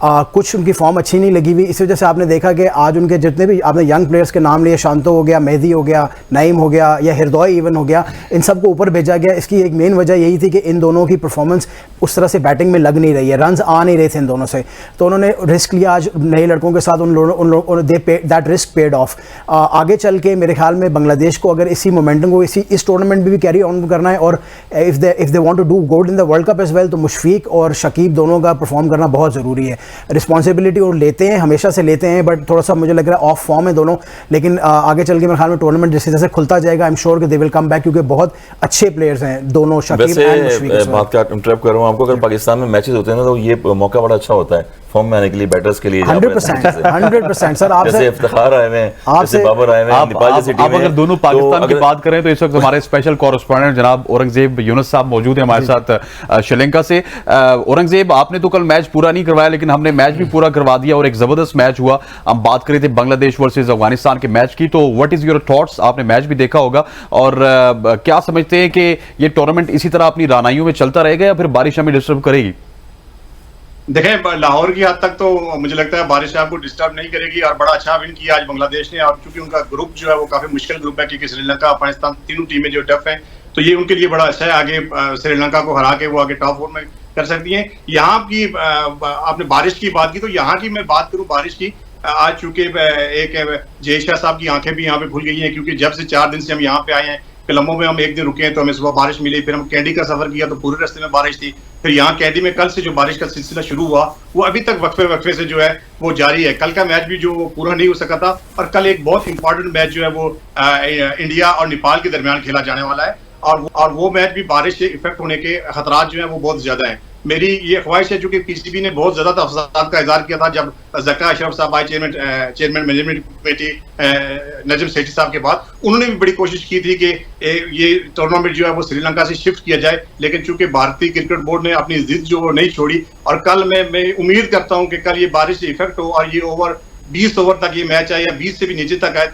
कुछ उनकी फॉर्म अच्छी नहीं लगी हुई, इसी वजह से आपने देखा कि आज उनके जितने भी आपने यंग प्लेयर्स के नाम लिए, शांतो हो गया, मेहदी हो गया, नईम हो गया या हिरदौई इवन हो गया, इन सब को ऊपर भेजा गया. इसकी एक मेन वजह यही थी कि इन दोनों की परफॉर्मेंस उस तरह से बैटिंग में लग नहीं रही है, रन्स आ नहीं रहे थे इन दोनों से. तो उन्होंने रिस्क लिया आज नए लड़कों के साथ, उन लोगों दैट रिस्क पेड ऑफ. आगे चल के मेरे ख्याल में बांग्लादेश को अगर इसी मोमेंटम को इस टूर्नामेंट में भी कैरी ऑन करना है और if they want to do good in the World Cup as well, तो मुशफिक और शकीब दोनों का परफॉर्म करना बहुत ज़रूरी है. रिस्पॉन्सिबिलिटी और लेते हैं, हमेशा से लेते हैं, बट थोड़ा सा मुझे लग रहा है ऑफ फॉर्म है दोनों. लेकिन आगे चल के मेरे ख्याल में टूर्नामेंट जैसे जैसे खुलता जाएगा, आई एम श्योर कि दे विल कम बैक, क्योंकि बहुत अच्छे प्लेयर्स हैं दोनों, शकीब एंड मुशफिक. बात का इंटरप्ट कर रहा हूं आपको, अगर पाकिस्तान में मैचेस होते हैं ना तो ये मौका बड़ा अच्छा होता है फॉर्म में आने के लिए, बैटर्स के लिए. 100% सर. आप जैसे इफ्तिखार आए हैं, जैसे बाबर आए हैं, नेपाल जैसी टीम. आप अगर दोनों पाकिस्तान की बात करें तो इस वक्त हमारे स्पेशल कॉरेस्पॉन्डेंट जनाब औरंगजेब यूनुस साहब मौजूद हैं हमारे साथ श्रीलंका से. औरंगजेब, आपने तो कल मैच पूरा नहीं करवाया, लेकिन हमने मैच भी पूरा करवा दिया और एक जबरदस्त मैच हुआ. हम बात कर रहे थे बांग्लादेश वर्सेस अफगानिस्तान के मैच की, तो व्हाट इज योर थॉट्स? आपने मैच भी देखा होगा, और क्या समझते हैं कि ये टूर्नामेंट इसी तरह अपनी रानाइयों में चलता रहेगा या फिर बारिश हमें डिस्टर्ब करेगी? देखें, लाहौर की हद तक तो मुझे लगता है बारिश आपको डिस्टर्ब नहीं करेगी, और बड़ा अच्छा विन किया आज बांग्लादेश ने. और क्योंकि उनका ग्रुप जो है वो काफी मुश्किल ग्रुप है, क्योंकि श्रीलंका, अफगानिस्तान तीनों टीमें जो टफ हैं, तो ये उनके लिए बड़ा अच्छा है. आगे श्रीलंका को हरा के वो आगे टॉप 4 में कर सकती हैं. यहाँ की आपने बारिश की बात की, तो यहाँ की मैं बात करूँ बारिश की, आज चूंकि एक जय शाह साहब की आंखें भी यहाँ पे खुल गई हैं, क्योंकि जब से 4 दिन से हम यहाँ पे आए हैं, कोलंबो में हम 1 दिन रुके हैं तो हमें सुबह बारिश मिली, फिर हम कैंडी का सफर किया तो पूरे रास्ते में बारिश थी, फिर यहाँ कैंडी में कल से जो बारिश का सिलसिला शुरू हुआ वो अभी तक वक्फे से जो है वो जारी है. कल का मैच भी जो पूरा नहीं हो सका था, और कल एक बहुत इंपॉर्टेंट मैच जो है वो इंडिया और नेपाल के दरमियान खेला जाने वाला है, और वो मैच भी बारिश से इफेक्ट होने के खतरात जो है वो बहुत ज्यादा है. मेरी ये ख्वाहिश है, चूंकि पीसीबी ने बहुत ज्यादा तफसीलात का इज़हार किया था जब ज़का अशरफ साहब आए chairman management committee Najam Sethi साहब के बाद, उन्होंने भी बड़ी कोशिश की थी कि ये टूर्नामेंट जो है वो श्रीलंका से शिफ्ट किया जाए, लेकिन चूंकि भारतीय क्रिकेट बोर्ड ने अपनी जिद जो वो नहीं छोड़ी, और कल मैं उम्मीद करता हूँ कि कल ये बारिश से इफेक्ट हो और ये ओवर 20 ओवर तक ये मैच आए या 20 से भी नीचे तक आए,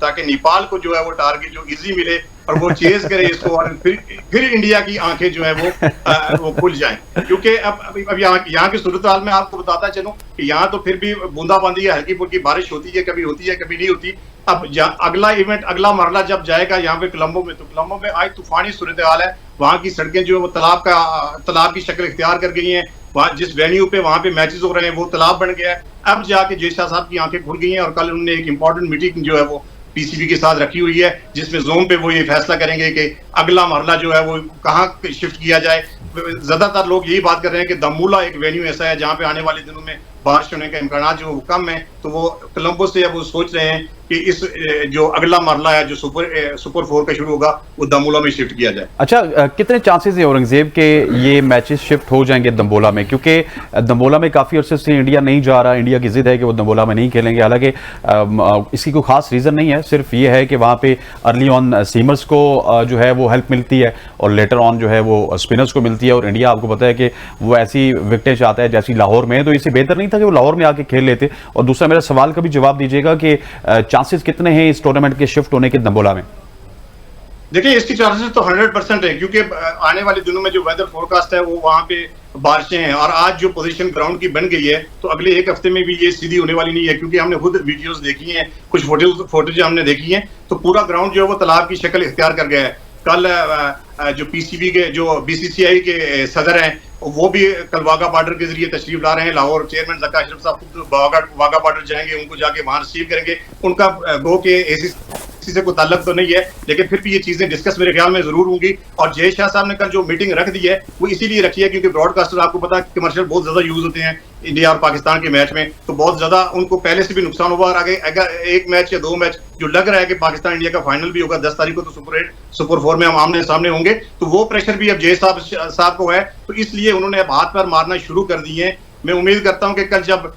ताकि नेपाल को जो है वो टारगेट जो इजी मिले और वो चेज करे इसको, और फिर इंडिया की आंखें जो है वो खुल जाएं. क्योंकि अब यहाँ की सूरत हाल में आपको बताता चलूं कि यहाँ तो फिर भी बूंदाबांदी या हल्की फुल्की बारिश होती है, कभी नहीं होती. अब अगला इवेंट, अगला मरला जब जाएगा यहाँ पे कोलंबो में, तो कोलंबो में आज तूफानी सूरत हाल है. वहाँ की सड़कें जो है वो तालाब की शक्ल इख्तियार कर गई हैं. वहाँ जिस वेन्यू पे वहाँ पे मैचेस हो रहे हैं वो तालाब बन गया है. अब जाके जय शाह साहब की आंखें खुल गई हैं, और कल उन्होंने एक इंपॉर्टेंट मीटिंग जो है वो पीसीबी के साथ रखी हुई है, जिसमें जोन पे वो ये फैसला करेंगे कि अगला मरला जो है वो कहाँ शिफ्ट किया जाए. ज्यादातर लोग यही बात कर रहे हैं कि दमूला एक वेन्यू ऐसा है जहाँ पे आने वाले दिनों में बारिश होने का इम्कान जो कम है, तो वो कोलंबो से अब वो सोच रहे हैं कि इस जो अगला मरला है जो सुपर 4 का शुरू होगा वो दमोला में शिफ्ट किया जाए. अच्छा, कितने चांसेस है औरंगजेब के ये मैचेस शिफ्ट हो जाएंगे दम्बोला में? क्योंकि दम्बोला में काफ़ी अरसे से इंडिया नहीं जा रहा, इंडिया की जिद है कि वो दम्बोला में नहीं खेलेंगे. हालांकि इसकी कोई खास रीज़न नहीं है, सिर्फ ये है कि वहाँ पे अर्ली ऑन सीमर्स को जो है वो हेल्प मिलती है और लेटर ऑन जो है वो स्पिनर्स को मिलती है, और इंडिया आपको पता है कि वो ऐसी विकेटें चाहता है जैसी लाहौर में, तो इससे बेहतर नहीं था कि वो लाहौर में आके खेल लेते. और दूसरा मेरा सवाल का भी जवाब दीजिएगा कि चांसेस कितने हैं इस टूर्नामेंट के शिफ्ट होने के दम्बोला में? देखिए, इसकी चांसेस तो 100% है, क्योंकि आने वाले दिनों में जो वेदर फोरकास्ट है वो वहाँ पे बारिशें हैं, और आज जो पोजीशन ग्राउंड की बन गई है तो अगले 1 हफ्ते में भी ये सीधी होने वाली नहीं है, क्योंकि हमने खुद वीडियोस देखी हैं, कुछ फोटोज हमने देखी हैं, तो पूरा ग्राउंड जो है वो तालाब की शक्ल इख्तियार कर गया है. कल जो पीसीबी के जो बीसीसीआई के सदर हैं वो भी कल वाघा बॉर्डर के जरिए तशरीफ ला रहे हैं. लाहौर चेयरमैन ज़का अशरफ साहब खुद वाघा बॉर्डर जाएंगे, उनको जाके वहां रिसीव करेंगे. उनका गो के एसीसी से कोई ताल्लुक तो नहीं है, लेकिन फिर भी ये चीजें डिस्कस मेरे ख्याल में जरूर होंगी. और जय शाह साहब ने कल जो मीटिंग रख दी है वो इसीलिए रखी है क्योंकि ब्रॉडकास्टर आपको पता है कमर्शियल बहुत ज्यादा यूज होते हैं इंडिया और पाकिस्तान के मैच में, तो बहुत ज्यादा उनको पहले से भी नुकसान हुआ. और आगे अगर 1 मैच या 2 मैच जो लग रहा है कि पाकिस्तान इंडिया का फाइनल भी होगा 10 तारीख को, तो सुपर 4 में हम आमने सामने होंगे, तो वो प्रेशर भी अब जय साहब को है, तो इसलिए उन्होंने अब हाथ पैर मारना शुरू कर दिए हैं. मैं उम्मीद करता हूं कि कल जब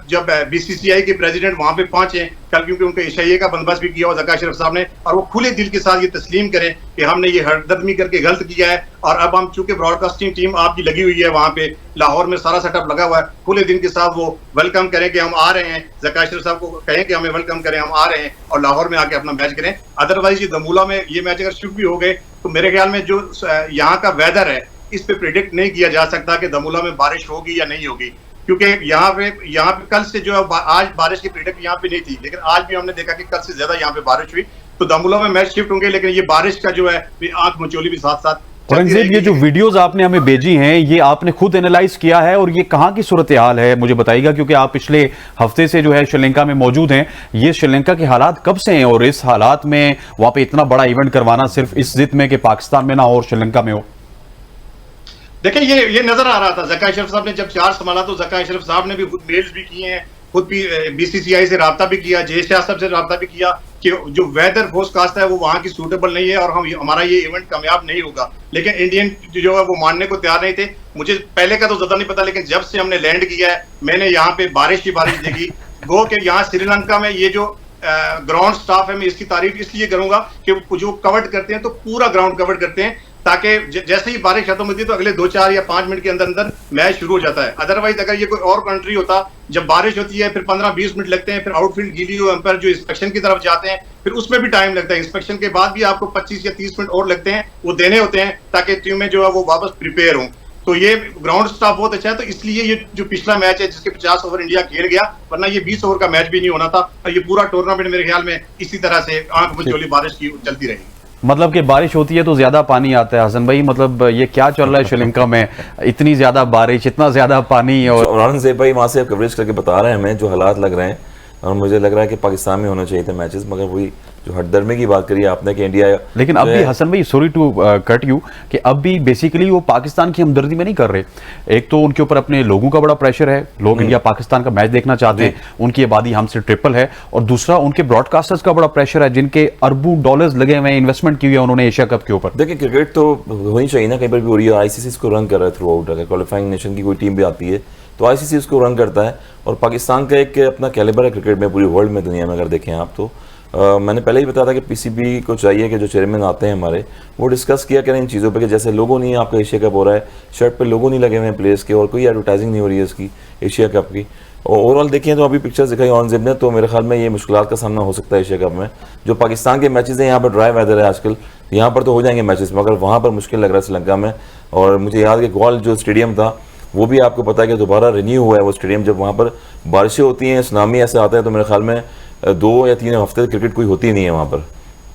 जब बीसीसीआई के प्रेसिडेंट वहां पे पहुंचे कल, क्योंकि उनके एशिया का बंदोबस्त भी किया और ज़का अशरफ साहब ने, और वो खुले दिल के साथ ये तस्लीम करें कि हमने ये हरदर्मी करके गलत किया है, और अब हम चूंकि ब्रॉडकास्टिंग टीम आपकी लगी हुई है वहां पे लाहौर में, सारा सेटअप लगा हुआ है, खुले दिल के साथ वो वेलकम करें कि हम आ रहे हैं, ज़का अशरफ साहब को कहें कि हमें वेलकम करें, हम आ रहे हैं, और लाहौर में आके अपना मैच करें। अदरवाइज ये दमूला में ये मैच अगर शिफ्ट भी हो गए तो मेरे ख्याल में जो यहाँ का वेदर है इस पे प्रिडिक्ट नहीं किया जा सकता कि दमूला में बारिश होगी या नहीं होगी, क्योंकि यहाँ पे कल से जो है आज बारिश की प्रिडिक्ट यहाँ पे नहीं थी, लेकिन आज भी हमने देखा कि कल से ज्यादा यहाँ पे बारिश हुई, तो दमूला में मैच शिफ्ट होंगे, लेकिन ये बारिश का जो है आंख मचोली भी साथ साथ। औरंगजेब, ये जो वीडियोस आपने हमें भेजी हैं ये आपने खुद एनालाइज किया है और ये कहां की सूरत हाल है मुझे बताइएगा, क्योंकि आप पिछले हफ्ते से जो है श्रीलंका में मौजूद हैं। ये श्रीलंका के हालात कब से हैं और इस हालात में वहां पे इतना बड़ा इवेंट करवाना सिर्फ इस जिद में कि पाकिस्तान में ना हो और श्रीलंका में हो? देखिए ये नजर आ रहा था, ज़का अशरफ साहब ने जब चार्ज संभाला तो ज़का अशरफ साहब ने भी खुद मेल्स भी किए हैं, खुद भी बीसीसीआई से राब्ता भी किया, जय शाह साहब से राब्ता भी किया कि जो वेदर फोरकास्ट है वो वहां की सूटेबल नहीं है और हमारा ये इवेंट कामयाब नहीं होगा, लेकिन इंडियन जो है वो मानने को तैयार नहीं थे। मुझे पहले का तो ज्यादा नहीं पता, लेकिन जब से हमने लैंड किया है मैंने यहाँ पे बारिश ही बारिश देखी। गो के यहाँ श्रीलंका में ये जो ग्राउंड स्टाफ है, मैं इसकी तारीफ इसलिए करूंगा कि वो जो कवर करते हैं तो पूरा ग्राउंड कवर करते हैं, ताकि जैसे ही बारिश खत्म होती है तो अगले 2-4 या 5 मिनट के अंदर अंदर मैच शुरू हो जाता है। अदरवाइज अगर ये कोई और कंट्री होता, जब बारिश होती है फिर 15-20 मिनट लगते हैं, फिर आउटफील्ड गीली हो एम्पायर जो इंस्पेक्शन की तरफ जाते हैं फिर उसमें भी टाइम लगता है, इंस्पेक्शन के बाद भी आपको 25 या 30 मिनट और लगते हैं, वो देने होते हैं ताकि टीमें जो है वो वापस प्रिपेयर हों। तो ये ग्राउंड स्टाफ बहुत अच्छा है, तो इसलिए ये जो पिछला मैच है जिसके 50 ओवर इंडिया खेल गया, वरना ये 20 ओवर का मैच भी नहीं होना था, और ये पूरा टूर्नामेंट मेरे ख्याल में इसी तरह से आंख मचोली बारिश की चलती रहेगी। मतलब कि बारिश होती है तो ज्यादा पानी आता है। हसन भाई, मतलब ये क्या चल रहा है श्रीलंका में, इतनी ज्यादा बारिश, इतना ज्यादा पानी? और औरंगजेब भाई वहाँ से कवरेज करके बता रहे हैं हमें जो हालात लग रहे हैं, और मुझे लग रहा है कि पाकिस्तान में होना चाहिए थे मैचेस, मगर वही जो हटदर्मी की बात करी आपने कि इंडिया, लेकिन अब भी हसन भाई, सॉरी टू कट यू, कि अब भी बेसिकली वो पाकिस्तान की हमदर्दी में नहीं कर रहे। एक तो उनके ऊपर अपने लोगों का बड़ा प्रेशर है, लोग इंडिया पाकिस्तान का मैच देखना चाहते हैं, उनकी आबादी हमसे ट्रिपल है, और दूसरा उनके ब्रॉडकास्टर्स का बड़ा प्रेशर है जिनके अरबों डॉलर्स लगे हुए हैं, इन्वेस्टमेंट की हुई है उन्होंने एशिया कप के ऊपर। देखिए क्रिकेट तो होनी चाहिए ना, कहीं पर भी हो रही है, आईसीसी इसको रन कर रहा है थ्रू आउट। अगर क्वालिफाइंग नेशन की कोई टीम भी आती है तो आईसीसी उसको रन करता है, और पाकिस्तान का एक अपना कैलिबर है क्रिकेट में, पूरी वर्ल्ड में, दुनिया में अगर देखें आप तो। मैंने पहले ही बताया था कि पीसीबी को चाहिए कि जो चेयरमैन आते हैं हमारे, वो डिस्कस किया करें इन चीज़ों पे, कि जैसे लोगों नहीं, आपका एशिया कप हो रहा है, शर्ट पे लोगों नहीं लगे हुए हैं प्लेयर्स के, और कोई एडवर्टाइजिंग नहीं हो रही है इसकी एशिया कप की। और ओवरऑल देखिए तो अभी पिक्चर्स दिखाई औरंगजेब ने, तो मेरे ख्याल में ये मुश्किलात का सामना हो सकता है एशिया कप में। जो पाकिस्तान के मैचेस हैं, यहाँ पर ड्राई वेदर है आजकल, यहाँ पर तो हो जाएंगे मैचेस, मगर वहाँ पर मुश्किल लग रहा है श्रीलंका में। और मुझे याद है कि ग्वाल जो स्टेडियम था वो भी आपको पता है कि दोबारा रिन्यू हुआ है वो स्टेडियम। जब वहाँ पर बारिशें होती हैं, सुनामी ऐसे आता है, तो मेरे ख्याल में 2 या 3 हफ्ते क्रिकेट कोई होती नहीं है वहाँ पर।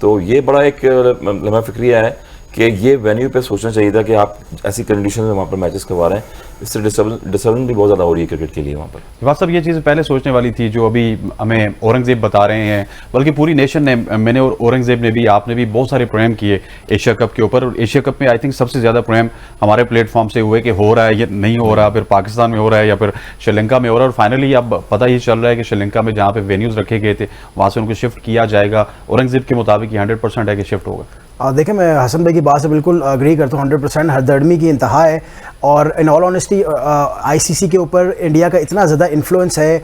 तो ये बड़ा एक लम्हा फिक्रिया है कि ये वेन्यू पे सोचना चाहिए था कि आप ऐसी कंडीशन में वहाँ पर मैचेस करवा रहे हैं, इससे डिस्टर्बेंस भी बहुत ज़्यादा हो रही है क्रिकेट के लिए वहाँ पर। वास्तव ये चीज़ पहले सोचने वाली थी जो अभी हमें औरंगजेब बता रहे हैं, बल्कि पूरी नेशन ने, मैंने और औरंगजेब ने भी, आपने भी बहुत सारे प्रोग्राम किए एशिया कप के ऊपर, और एशिया कप में आई थिंक सबसे ज़्यादा प्रोग्राम हमारे प्लेटफॉर्म से हुए कि हो रहा है या नहीं हो रहा, फिर पाकिस्तान में हो रहा है या फिर श्रीलंका में हो रहा है, और फाइनली अब पता ही चल रहा है कि श्रीलंका में जहाँ पे वेन्यूज़ रखे गए थे वहाँ से उनको शिफ्ट किया जाएगा। औरंगजेब के मुताबिक 100% है कि शिफ्ट होगा। देखिए, मैं हसन भाई की बात से बिल्कुल अग्री करता हूँ, 100% हरदर्मी की इंतहा है, और इन ऑल ऑनेस्टी आईसीसी के ऊपर इंडिया का इतना ज़्यादा इन्फ्लुएंस है।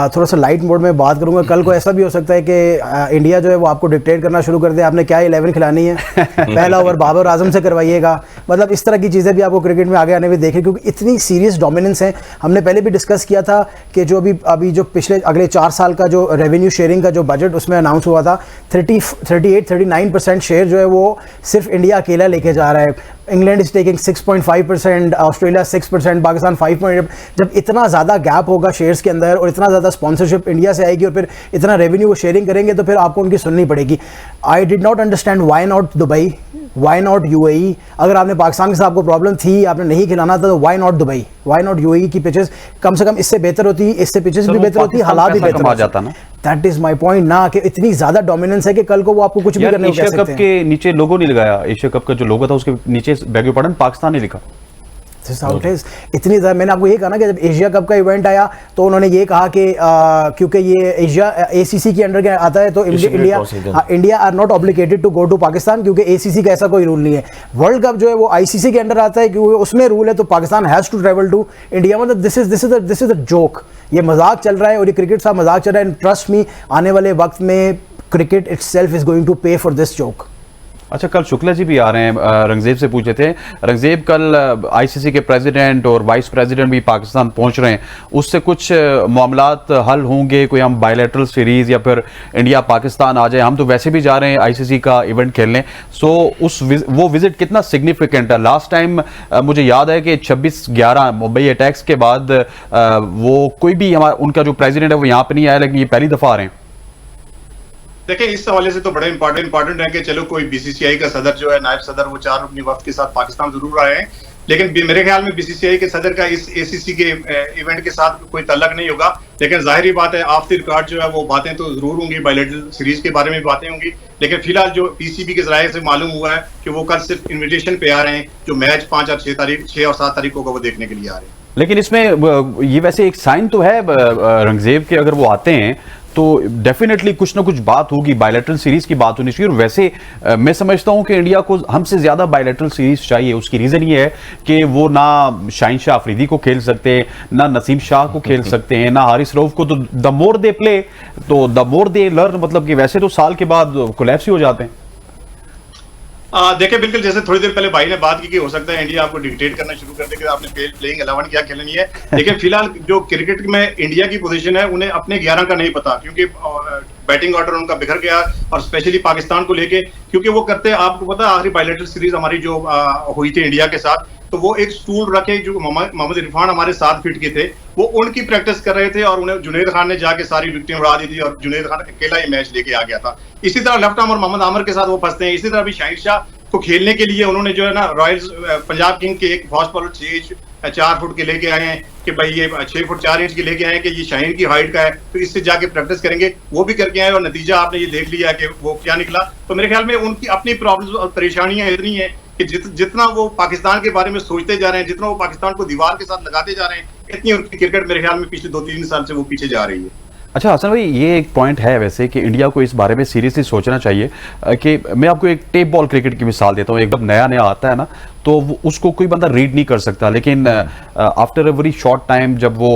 थोड़ा सा लाइट मोड में बात करूँगा, कल को ऐसा भी हो सकता है कि इंडिया जो है वो आपको डिक्टेट करना शुरू कर दे, आपने क्या 11 खिलानी है, पहला ओवर बाबर आजम से करवाइएगा, मतलब इस तरह की चीज़ें भी आपको क्रिकेट में आगे आने में देखें, क्योंकि इतनी सीरियस डोमिनेंस है। हमने पहले भी डिस्कस किया था कि जो अभी जो पिछले अगले 4 साल का जो रेवेन्यू शेयरिंग का जो बजट उसमें अनाउंस हुआ था, 38-39% शेयर जो है वो सिर्फ इंडिया अकेला लेके जा रहा है। England is taking 6.5%, Australia 6%, Pakistan 5%। जब इतना ज़्यादा गैप होगा शेयर्स के अंदर और इतना ज़्यादा स्पॉन्सरशिप इंडिया से आएगी और फिर इतना रेवेन्यू वो शेयरिंग करेंगे, तो फिर आपको उनकी सुननी पड़ेगी। I did not understand why not Dubai, why not UAE. अगर आपने पाकिस्तान के साथ आपको प्रॉब्लम थी, आपने नहीं खिलाना था, तो why not Dubai, why not UAE की पिचेस कम से कम इससे बेहतर होती, इससे पिचेस भी बेहतर होती, हालात भी बेहतर हो जाता ना। दैट इज माय पॉइंट ना, कि इतनी ज्यादा डोमिनेंस है कि कल को वो आपको कुछ भी करने को कह सकते हैं। एशिया कप के नीचे लोगो नहीं लगाया, एशिया कप का जो लोगो था उसके नीचे बैग पार्डन पाकिस्तान ने लिखा। This how it is. इतनी ज़्यादा मैंने आपको ये कहा ना कि जब एशिया कप का इवेंट आया तो उन्होंने ये कहा कि क्योंकि ये एशिया ACC के अंडर आता है तो India are not obligated to go to Pakistan, क्योंकि ACC का ऐसा कोई रूल नहीं है। वर्ल्ड कप जो है वो ICC के अंडर आता है क्योंकि उसमें रूल है, तो Pakistan has to travel to India. मतलब दिस इज अ जोक, ये मजाक चल रहा है और ये क्रिकेट साहब मजाक चल रहा है। ट्रस्ट मी, आने वाले वक्त में cricket itself is going to pay for this joke. अच्छा, कल शुक्ला जी भी आ रहे हैं, रंगजेब से पूछे थे। रंगजेब, कल ICC के प्रेसिडेंट और वाइस प्रेसिडेंट भी पाकिस्तान पहुंच रहे हैं, उससे कुछ मामलात हल होंगे? कोई हम बायलैटरल सीरीज या फिर इंडिया पाकिस्तान आ जाए? हम तो वैसे भी जा रहे हैं ICC का इवेंट खेलने, सो वो विजिट कितना सिग्निफिकेंट है? लास्ट टाइम मुझे याद है कि 26/11 मुंबई अटैक्स के बाद वो कोई भी उनका जो प्रेसिडेंट है वो यहाँ पे नहीं आया, लेकिन ये पहली दफा आ रहे हैं। देखिए, इस हवाले से तो बड़ा इंपॉर्टेंट है कि चलो कोई BCCI का सदर जो है, नायब सदर, वो 4 रुकनी वक्त के साथ पाकिस्तान जरूर आए हैं, लेकिन मेरे ख्याल में BCCI के सदर का इस ACC के इवेंट के साथ कोई तल्लक नहीं होगा। लेकिन जाहिर बात है, ऑफ द रिकॉर्ड जो है वो बातें तो जरूर होंगी, बायलैटरल सीरीज के बारे में बातें होंगी, लेकिन फिलहाल जो PCB के जराये से मालूम हुआ है कि वो कल सिर्फ इन्विटेशन पे आ रहे हैं, जो मैच 5 और 7 तारीख को वो देखने के लिए आ रहे हैं। लेकिन इसमें ये वैसे एक साइन तो है रंगजेब के, अगर वो आते हैं तो डेफिनेटली कुछ ना कुछ बात होगी, बायलैटरल सीरीज की बात होनी चाहिए। और वैसे मैं समझता हूं कि इंडिया को हमसे ज्यादा बायलैटरल सीरीज चाहिए। उसकी रीजन ये है कि वो ना शाहीन शाह अफरीदी को खेल सकते हैं, ना नसीम शाह को खेल सकते हैं, ना हारिस रऊफ को। तो द मोर दे प्ले तो द मोर दे लर्न, मतलब कि वैसे तो साल के बाद कोलैप्स ही हो जाते हैं। देखिए, बिल्कुल जैसे थोड़ी देर पहले भाई ने बात की कि हो सकता है इंडिया आपको डिक्टेट करना शुरू कर दे कि आपने प्लेइंग 11 क्या खेलनी है, लेकिन फिलहाल जो क्रिकेट में इंडिया की पोजीशन है, उन्हें अपने 11 का नहीं पता, क्योंकि बैटिंग ऑर्डर उनका बिखर गया, और स्पेशली पाकिस्तान को लेके, क्योंकि वो करते, आपको पता है आखिरी बायलैटरल सीरीज हमारी जो हुई थी इंडिया के साथ, तो वो एक स्टूल रखे, जो मोहम्मद इरफान हमारे 7 फीट के थे, वो उनकी प्रैक्टिस कर रहे थे, और उन्हें जुनैद खान ने जाके सारी विकेटें उड़ा दी थी, और जुनैद खान अकेला ही मैच लेके आ गया था। इसी तरह लेफ्ट आर्म और मोहम्मद आमिर के साथ वो फंसते हैं। इसी तरह भी शाहीन शाह को खेलने के लिए उन्होंने जो है ना, रॉयल्स पंजाब किंग के एक फास्ट बॉलर 4 फुट के लेके आए हैं कि भाई ये 6 फुट 4 इंच के लेके आए हैं कि ये शाहीन की हाइट का है, तो इससे जाके प्रैक्टिस करेंगे। वो भी करके आए और नतीजा आपने ये देख लिया कि वो क्या निकला। तो मेरे ख्याल में उनकी अपनी प्रॉब्लम्स और परेशानियां इतनी है कि जितना वो पाकिस्तान के बारे में सोचते जा रहे हैं, जितना वो पाकिस्तान को दीवार के साथ लगाते जा रहे हैं, इतनी उनकी क्रिकेट मेरे ख्याल में पिछले 2-3 साल से वो पीछे जा रही है। अच्छा हसन भाई, ये एक पॉइंट है वैसे कि इंडिया को इस बारे में सीरियसली सोचना चाहिए कि मैं आपको एक टेप बॉल क्रिकेट की मिसाल देता हूँ। एक बार नया आता है ना, तो उसको कोई बंदा रीड नहीं कर सकता, लेकिन after a very short time, जब वो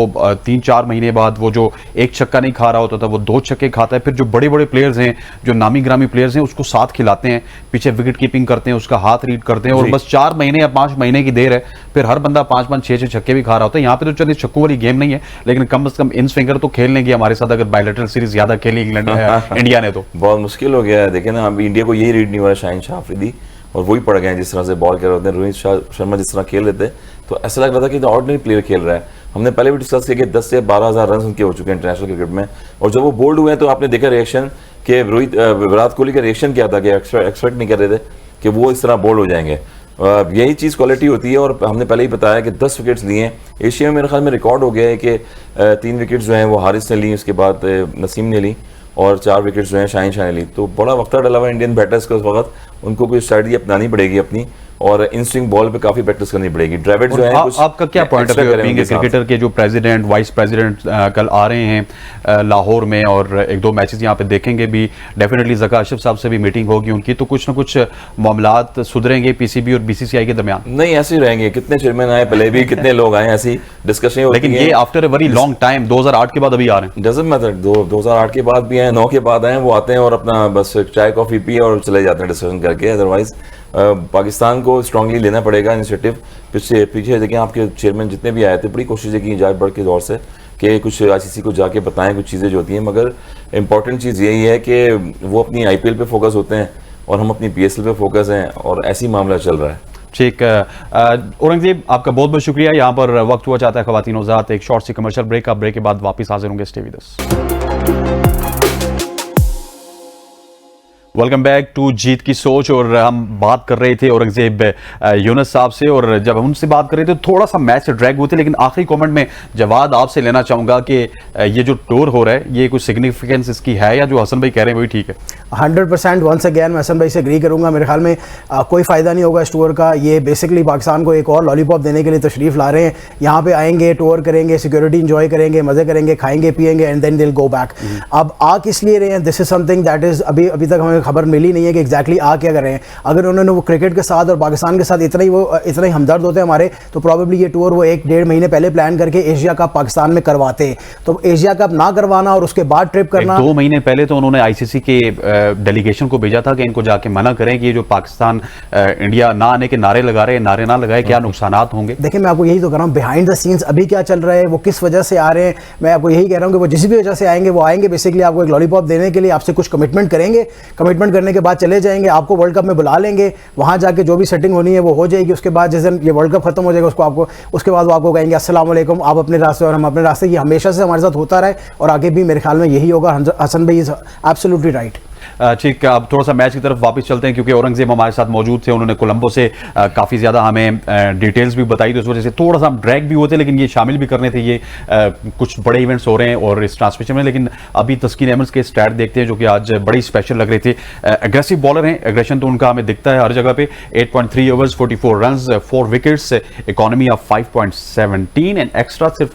3-4 महीने बाद वो जो एक छक्का नहीं खा रहा होता था, वो 2 छक्के खाता है। फिर जो बड़े बड़े प्लेयर्स हैं, जो नामी ग्रामी प्लेयर्स हैं, उसको साथ खिलाते हैं, पीछे विकेट कीपिंग करते हैं, उसका हाथ रीड करते हैं, और बस 4 महीने या 5 महीने की देर है, फिर हर बंदा 5-5, 6-6 छक्के भी खा रहा होता है। यहाँ पे तो चलिए छक्कों वाली गेम नहीं है, लेकिन कम से कम इन स्विंगर तो खेल लेंगे हमारे साथ, अगर बायलैटरल सीरीज ज्यादा खेली इंग्लैंड इंडिया ने तो। बहुत मुश्किल हो गया है। देखें ना, अब इंडिया को यही रीड नहीं हुआ है शाहीन शाह अफरीदी, और वही पड़ गए हैं जिस तरह से बॉल कर रहे थे। रोहित शर्मा जिस तरह खेल रहे थे, तो ऐसा लग रहा था कि ऑर्डिनरी प्लेयर खेल रहा है। हमने पहले भी डिस्कस किया कि 10 से 12,000 रन उनके हो चुके हैं इंटरनेशनल क्रिकेट में, और जब वो बोल्ड हुए हैं तो आपने देखा रिएक्शन कि विराट कोहली का रिएक्शन क्या था कि एक्सपेक्ट नहीं कर रहे थे कि वो इस तरह बोल्ड हो जाएंगे। यही चीज़ क्वालिटी होती है, और हमने पहले ही बताया कि 10 विकेट्स लिए हैं। एशिया में मेरे ख्याल में रिकॉर्ड हो गया है कि 3 विकेट्स जो हैं वो हारिस ने ली, उसके बाद नसीम ने ली, और 4 विकेट्स जो हैं शाहीन शाह ने ली। तो बड़ा वक्त डला हुआ इंडियन बैटर्स को, उस वक्त उनको कोई स्ट्रैटेजी अपनानी पड़ेगी अपनी, और इन स्विंग बॉल पे काफी प्रैक्टिस करनी पड़ेगी। ड्राविड जो है, आपका क्या पॉइंट ऑफ व्यू है बीइंग क्रिकेटर के जो प्रेसिडेंट वाइस प्रेसिडेंट कल आ रहे हैं लाहौर में, और 1-2 मैचेस यहाँ पे देखेंगे भी, डेफिनेटली ज़का अशरफ साहब से भी मीटिंग होगी उनकी, तो कुछ ना कुछ मामलात सुधरेंगे PCB और BCCI के दरमियान? नहीं, ऐसे ही रहेंगे। कितने चेयरमैन आए पहले भी, कितने लोग आए, ऐसी डिस्कशन होती है। लेकिन ये after a very long time, 2008 के बाद अभी आ रहे हैं। डजंट मैटर, 2008 के बाद भी आए, 9 के बाद आए, वो आते हैं और अपना बस चाय कॉफी पी और चले जाते हैं डिस्कशन करके। अदरवाइज पाकिस्तान को स्ट्रांगली लेना पड़ेगा इनिशिएटिव। पीछे देखिए, आपके चेयरमैन जितने भी आए थे, बड़ी कोशिशें की जाए बढ़ के दौर से कि कुछ ICC को जाके बताएं कुछ चीज़ें जो होती हैं, मगर इंपॉर्टेंट चीज़ यही है कि वो अपनी IPL पे फोकस होते हैं और हम अपनी PSL पे फोकस हैं, और ऐसी मामला चल रहा है। ठीक, औरंगजेब आपका बहुत बहुत शुक्रिया। यहाँ पर वक्त हुआ चाहता है ख़वातीन हज़रात एक शॉर्ट सी कमर्शियल ब्रेक, ब्रेक के बाद वापस हाजिर होंगे। Stay with us. Welcome back to जीत की सोच। और हम बात कर रहे थे औरंगजेब यूनुस साहब से, और जब हम उनसे बात कर रहे थे थोड़ा सा मैच ड्रैग हुए थे, लेकिन आखिरी कमेंट में जवाद आपसे लेना चाहूंगा कि ये जो टूर हो रहा है ये कुछ सिग्निफिकेंस इसकी है, या जो हसन भाई कह रहे हैं वही ठीक है? 100% वंस अगेन मैं हसन भाई से एग्री करूंगा। मेरे ख्याल में कोई फ़ायदा नहीं होगा इस टूर का। ये बेसिकली पाकिस्तान को एक और लॉलीपॉप देने के लिए तशरीफ़ ला रहे हैं। यहाँ पे आएंगे, टूर करेंगे, सिक्योरिटी इंजॉय करेंगे, मज़े करेंगे, खाएंगे पिएंगे, एंड देन दिल गो बैक। अब आ किस लिए रहे हैं, this is something that is अभी तक हमें खबर मिली नहीं है कि एग्जैक्टली आ क्या कर रहे हैं। अगर उन्होंने वो क्रिकेट के साथ और पाकिस्तान के साथ इतना ही हमदर्द होते हैं हमारे, तो प्रॉब्लली ये टूर वो 1-1.5 महीने पहले प्लान करके एशिया कप पाकिस्तान में करवाते। तो एशिया कप ना करवाना और उसके बाद ट्रिप करना, 2 महीने पहले तो उन्होंने आईसीसी के डेलीगेशन को भेजा था कि इनको जाके मना करें कि ये जो पाकिस्तान इंडिया ना आने के नारे लगा रहे हैं, नारे ना लगाए, क्या नुकसानात होंगे। देखिए मैं आपको यही तो कह रहा हूँ, बिहाइंड द सीन्स अभी क्या चल रहा है, वो किस वजह से आ रहे हैं। मैं आपको यही कह रहा हूँ कि वो जिस भी वजह से आएंगे, वो आएंगे बेसिकली आपको एक लॉलीपॉप देने के लिए, आपसे कुछ कमिटमेंट करेंगे, कमिटमेंट करने के बाद चले जाएंगे, आपको वर्ल्ड कप में बुला लेंगे, वहाँ जाके जो भी सेटिंग होनी है वो हो जाएगी। उसके बाद जिस दिन ये वर्ल्ड कप खत्म हो जाएगा उसके बाद वो आपको कहेंगे अस्सलाम वालेकुम, आप अपने रास्ते और हम अपने रास्ते। ये हमेशा से हमारे साथ होता रहे और आगे भी मेरे ख्याल में यही होगा। हसन भाई इज एब्सोल्युटली राइट। ठीक, अब थोड़ा सा मैच की तरफ वापस चलते हैं, क्योंकि औरंगजेब हमारे साथ मौजूद थे। उन्होंने कोलंबो से काफ़ी ज़्यादा हमें डिटेल्स भी बताई, तो इस वजह से थोड़ा सा हम ड्रैग भी होते, लेकिन ये शामिल भी करने थे। ये कुछ बड़े इवेंट्स हो रहे हैं और इस ट्रांसमिशन में, लेकिन अभी तस्कीन अहमद के स्टैट देखते हैं जो कि आज बड़ी स्पेशल लग रहे थे। एग्रेसिव बॉलर हैं, एग्रेशन तो उनका हमें दिखता है हर जगह पे। 8.3 overs, 44 run, 4 wickets, economy of 5.17 and extra सिर्फ